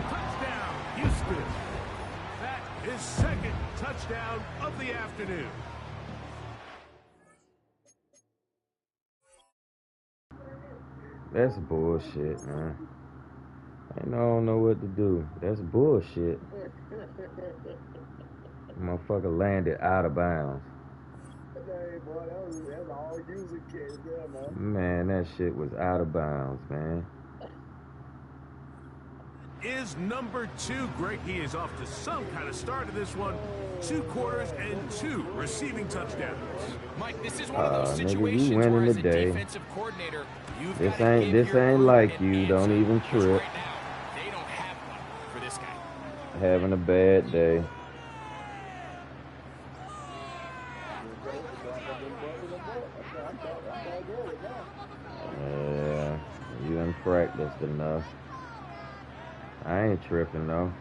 Touchdown, Houston. That is 2nd touchdown of the afternoon. That's bullshit, man. I don't know what to do. That's bullshit. Motherfucker landed out of bounds. Hey, boy, that's all using case there, man. Man, that shit was out of bounds, man. Is number 2, Greg. He is off to some kind of start to this one. 2 quarters and 2 receiving touchdowns. Mike, this is one of those situations nigga, you winning where as a today. defensive coordinator, you've This got to ain't like you. Don't even trip. Right now, they don't have one for this guy. Having a bad day. Yeah, you done practiced enough. I ain't tripping though.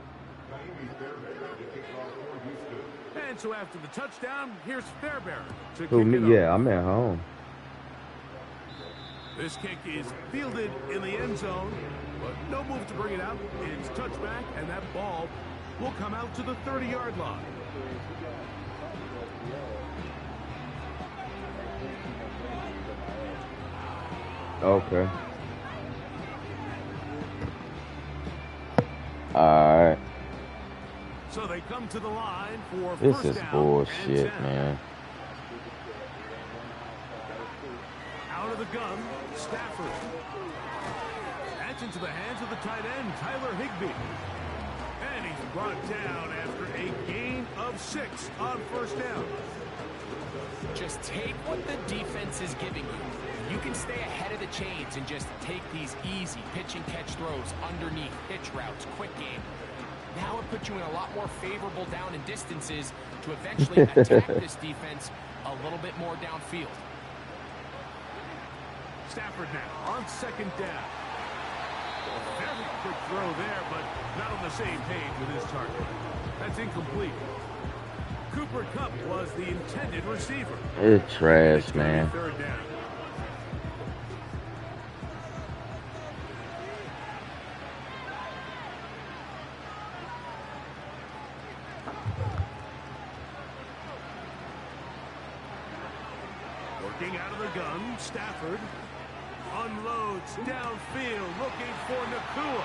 And so after the touchdown, here's Fairbairn to Who, kick me? it off. Yeah, I'm at home. This kick is fielded in the end zone, but no move to bring it out. It's touchback, and that ball will come out to the 30-yard line. Okay. Alright. So they come to the line for This first is down bullshit, and 10. man. Out of the gun, Stafford. And gets into the hands of the tight end, Tyler Higbee. And he's brought down after a gain of 6 on first down. Just take what the defense is giving you. You can stay ahead of the chains and just take these easy pitch and catch throws underneath, pitch routes, quick game. Now it puts you in a lot more favorable down and distances to eventually attack this defense a little bit more downfield. Stafford now on second down. Very quick throw there, but not on the same page with his target. That's incomplete. Cooper Kupp was the intended receiver. It's trash, man. Third down. Working out of the gun, Stafford unloads downfield, looking for Nakua.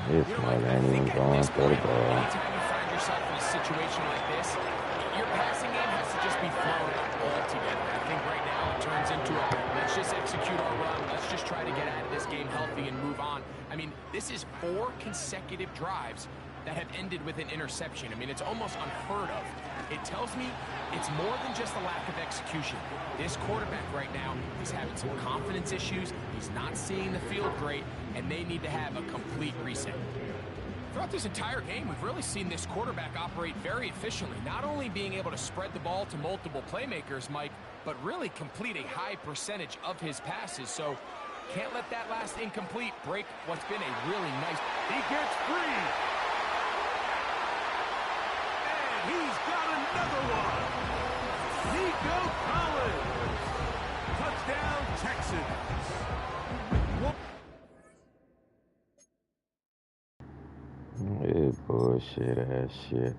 This one ain't even going for the ball. Anytime you find yourself in a situation like this, your passing game has to just be thrown out altogether. I think right now it turns into a let's just execute our run, let's just try to get out of this game healthy and move on. I mean, this is 4 consecutive drives that have ended with an interception. I mean, it's almost unheard of. It tells me it's more than just a lack of execution. This quarterback right now is having some confidence issues. He's not seeing the field great, and they need to have a complete reset. Throughout this entire game, we've really seen this quarterback operate very efficiently, not only being able to spread the ball to multiple playmakers, Mike, but really complete a high percentage of his passes. So can't let that last incomplete break what's been a really nice... He gets free. He's got another one. Nico Collins. Touchdown, Texans. It's bullshit ass shit.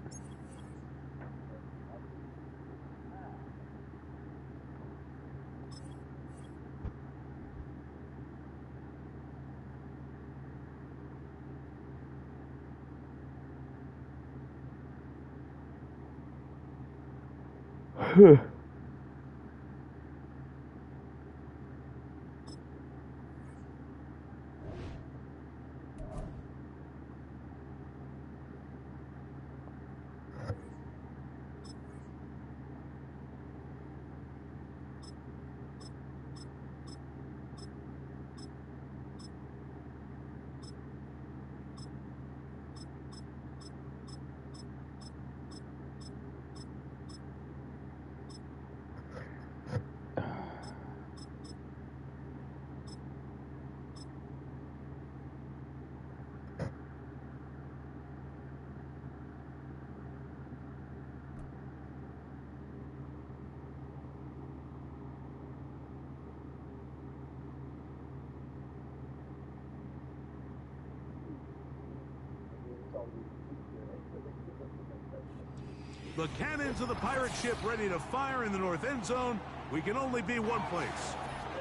The cannons of the pirate ship ready to fire in the north end zone. We can only be one place.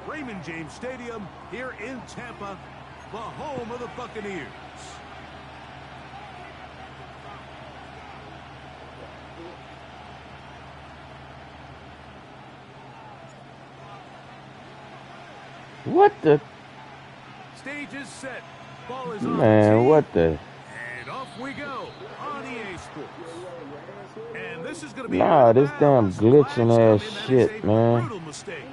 Raymond James Stadium here in Tampa, the home of the Buccaneers. What the? Stage is set. Ball is on. Man, what the? And off we go on EA Sports. And this is going to be this damn glitching ass shit, man. Brutal mistake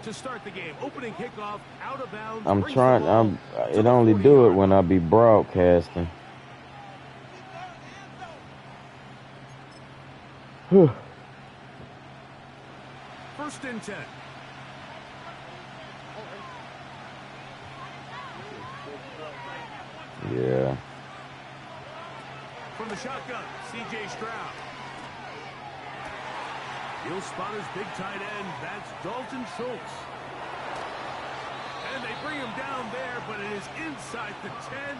to start the game. Opening kickoff out of bounds. I'm trying. It only do it when I be broadcasting. First and 10. Yeah. From the shotgun, C.J. Stroud. He'll spot his big tight end. That's Dalton Schultz. And they bring him down there, but it is inside the 10.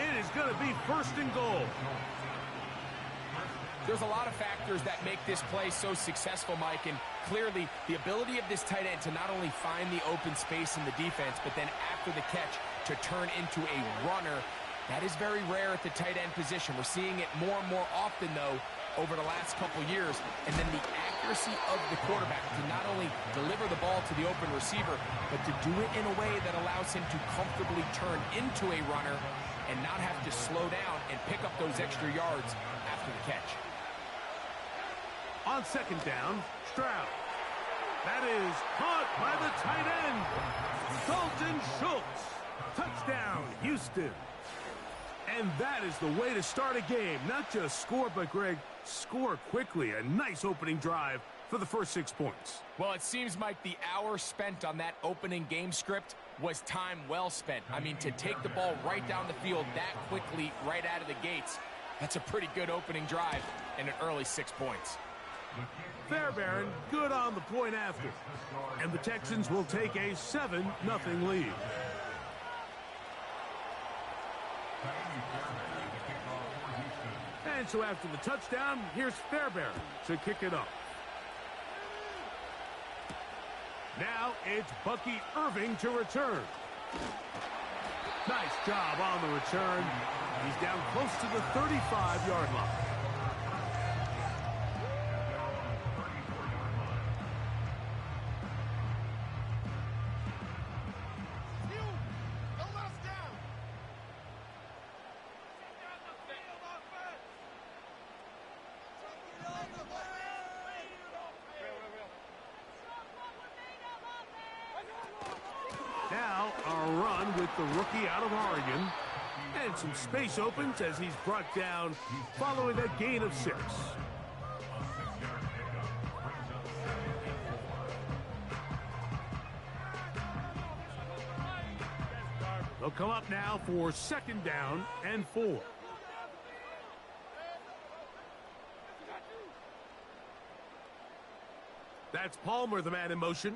It is going to be first and goal. There's a lot of factors that make this play so successful, Mike, and clearly the ability of this tight end to not only find the open space in the defense, but then after the catch to turn into a runner. That is very rare at the tight end position. We're seeing it more and more often, though, over the last couple years, and then the accuracy of the quarterback to not only deliver the ball to the open receiver, but to do it in a way that allows him to comfortably turn into a runner and not have to slow down and pick up those extra yards after the catch. On second down, Stroud. That is caught by the tight end, Dalton Schultz. Touchdown, Houston. And that is the way to start a game. Not just score, but, Greg, score quickly. A nice opening drive for the first 6 points. Well, it seems like the hour spent on that opening game script was time well spent. I mean, to take the ball right down the field that quickly right out of the gates, that's a pretty good opening drive and an early 6 points. Fairbairn, good on the point after. And the Texans will take a 7-0 lead. And so after the touchdown, here's Fairbairn to kick it off. Now it's Bucky Irving to return. Nice job on the return. He's down close to the 35-yard line. Now, a run with the rookie out of Oregon. And some space opens as he's brought down following a gain of 6. They'll come up now for second down and 4. That's Palmer, the man in motion.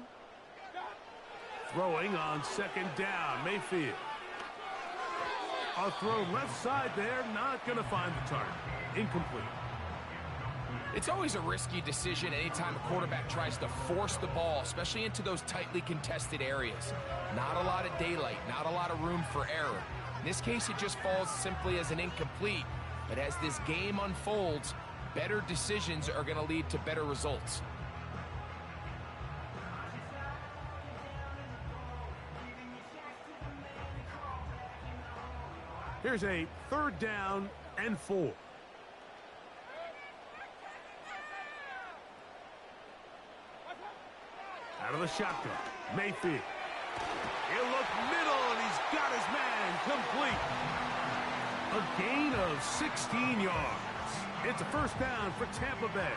Throwing on second down, Mayfield. A throw left side there, not going to find the target. Incomplete. It's always a risky decision anytime a quarterback tries to force the ball, especially into those tightly contested areas. Not a lot of daylight, not a lot of room for error. In this case, it just falls simply as an incomplete. But as this game unfolds, better decisions are going to lead to better results. Here's a third down and 4. Out of the shotgun, Mayfield. He'll look middle, and he's got his man complete. A gain of 16 yards. It's a first down for Tampa Bay.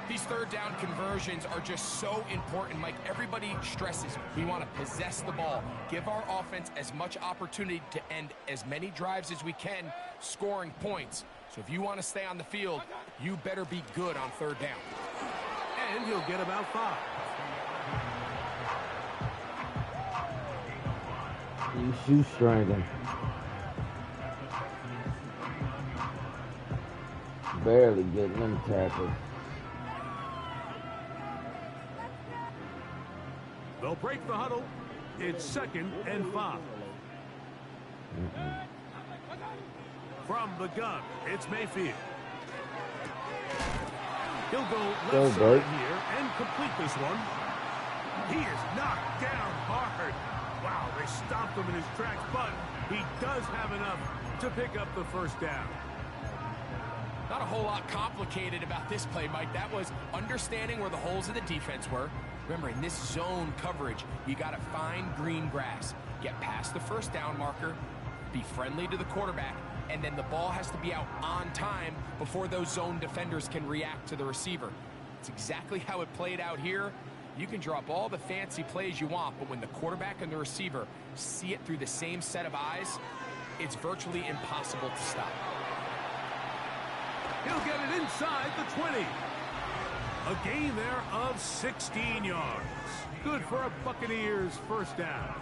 These third down conversions are just so important, Mike. Everybody stresses we want to possess the ball, give our offense as much opportunity to end as many drives as we can, scoring points. So if you want to stay on the field, you better be good on third down. And he'll get about 5. You shoestringing. Barely getting them tackles. They'll break the huddle. It's second and 5. From the gun, it's Mayfield. He'll go left side here and complete this one. He is knocked down hard. Wow, they stopped him in his tracks, but he does have enough to pick up the first down. Not a whole lot complicated about this play, Mike. That was understanding where the holes of the defense were. Remember, in this zone coverage, you got to find green grass, get past the first down marker, be friendly to the quarterback, and then the ball has to be out on time before those zone defenders can react to the receiver. It's exactly how it played out here. You can drop all the fancy plays you want, but when the quarterback and the receiver see it through the same set of eyes, it's virtually impossible to stop. He'll get it inside the 20. A gain there of 16 yards. Good for a Buccaneers first down.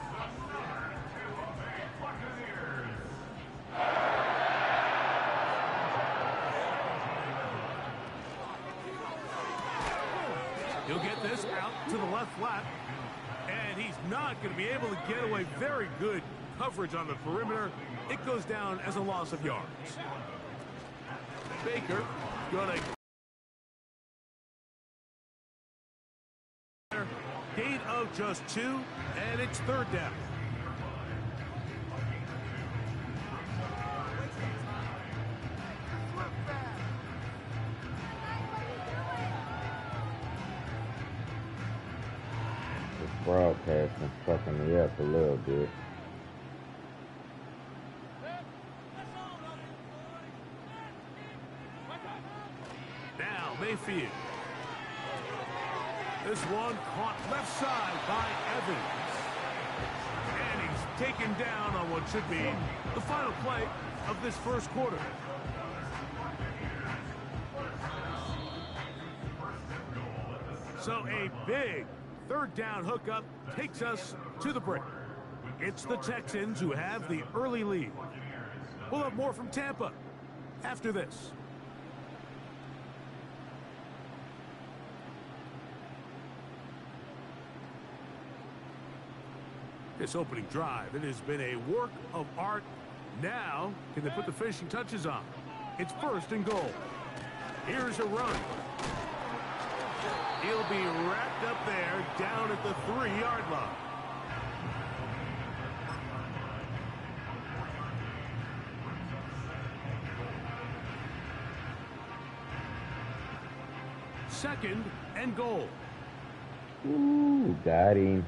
He'll get this out to the left flat. And he's not going to be able to get away. Very good coverage on the perimeter. It goes down as a loss of yards. Baker gonna gain of just 2, and it's 3rd down. This broadcasting fucking me up a little bit. Now Mayfield. This one caught left side by Evans. And he's taken down on what should be the final play of this first quarter. So a big 3rd down hookup takes us to the break. It's the Texans who have the early lead. We'll have more from Tampa after this. This opening drive, it has been a work of art. Now, can they put the finishing touches on? It's 1st and goal. Here's a run. He'll be wrapped up there down at the 3-yard line. Second and goal. Ooh, got him.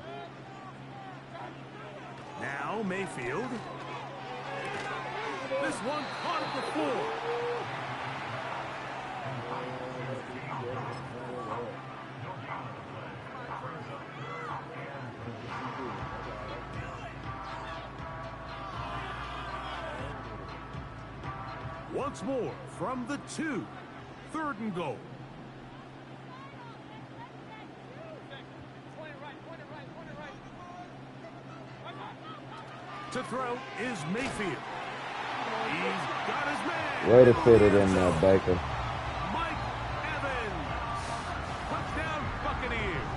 Now Mayfield. This one caught at the 4. Once more from the 2. 3rd and goal. To throw is Mayfield. He's got his man. Way to fit it in there, Baker. Mike Evans. Touchdown Buccaneers.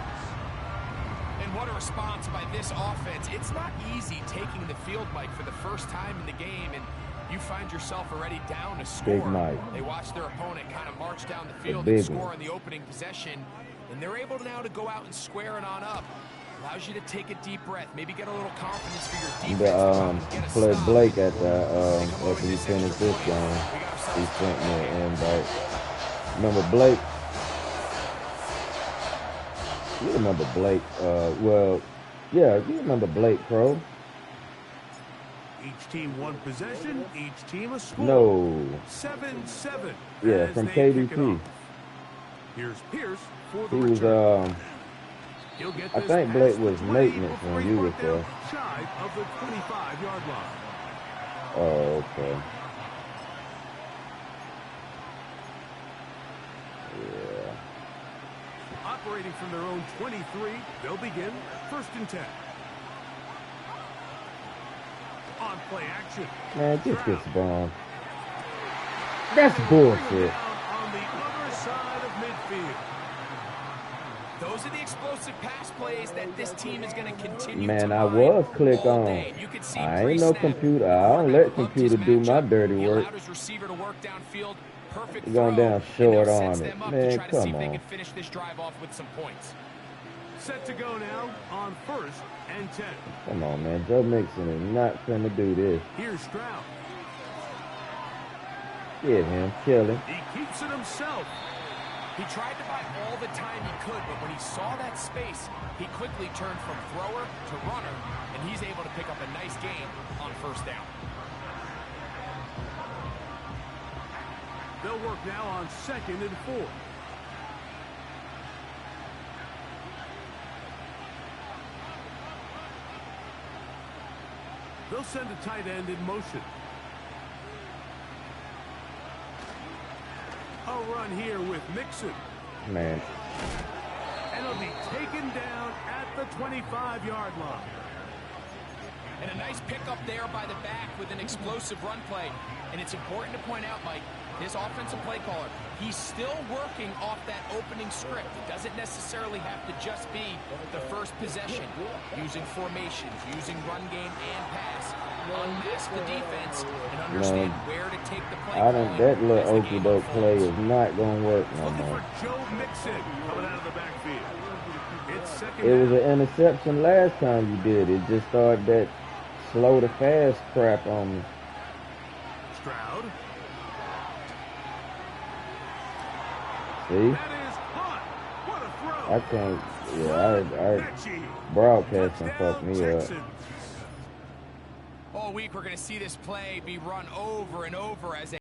And what a response by this offense. It's not easy taking the field, Mike, for the first time in the game, and you find yourself already down to score. Big Mike. They watch their opponent kind of march down the field The and big score one. in the opening possession, and they're able now to go out and square it on up. Allows you to take a deep breath, maybe get a little confidence for your defense. The played Blake at the after he finished this game. He sent me an invite. Remember Blake? You remember Blake? Well, yeah, you remember Blake, Pro? Each team one possession, each team a score. No. 7-7. Yeah, as from they kick it KDP. off. Here's Pierce for the He was return. He'll get I this think past Blake the was 20 maintenance before when he you was brought down there. shy of the 25-yard line. Oh, okay. Yeah. Operating from their own 23, they'll begin 1st and 10. On play action. Man, just Stroud. gets bomb. That's bullshit. Down on the other side of midfield. Those are the explosive pass plays that this team is going to continue Man, to I mine was click all on. day. You could see I ain't no pre-snap, computer. the I don't let quarterback loved his computer do my matchup. dirty He work. allowed his receiver to work downfield. Perfect He throw. going down and short now sets on it. them up Man, to try to see come if they on. can finish this drive off with some points. Set to go now on 1st and 10. Come on, man. Joe Mixon is not finna do this. Here's Stroud. Get him. Kill him. He keeps it himself. He tried to buy all the time he could, but when he saw that space, he quickly turned from thrower to runner, and he's able to pick up a nice gain on 1st down. They'll work now on 2nd and 4. They'll send a tight end in motion. A run here with Mixon. Man. And it'll be taken down at the 25-yard line. And a nice pickup there by the back with an explosive run play. And it's important to point out, Mike, This offensive play caller, he's still working off that opening script. It doesn't necessarily have to just be the first possession. Using formations, using run game and pass. Unmask the defense and understand where to take the play. That little okie doke play is not going to work no more. Joe Mixon coming out of the backfield. It was an interception last time you did. It just started that slow to fast crap on me. Stroud. See? That is hot. What a throw. I can't. Yeah, broadcasting fucked me up. All week we're going to see this play be run over and over as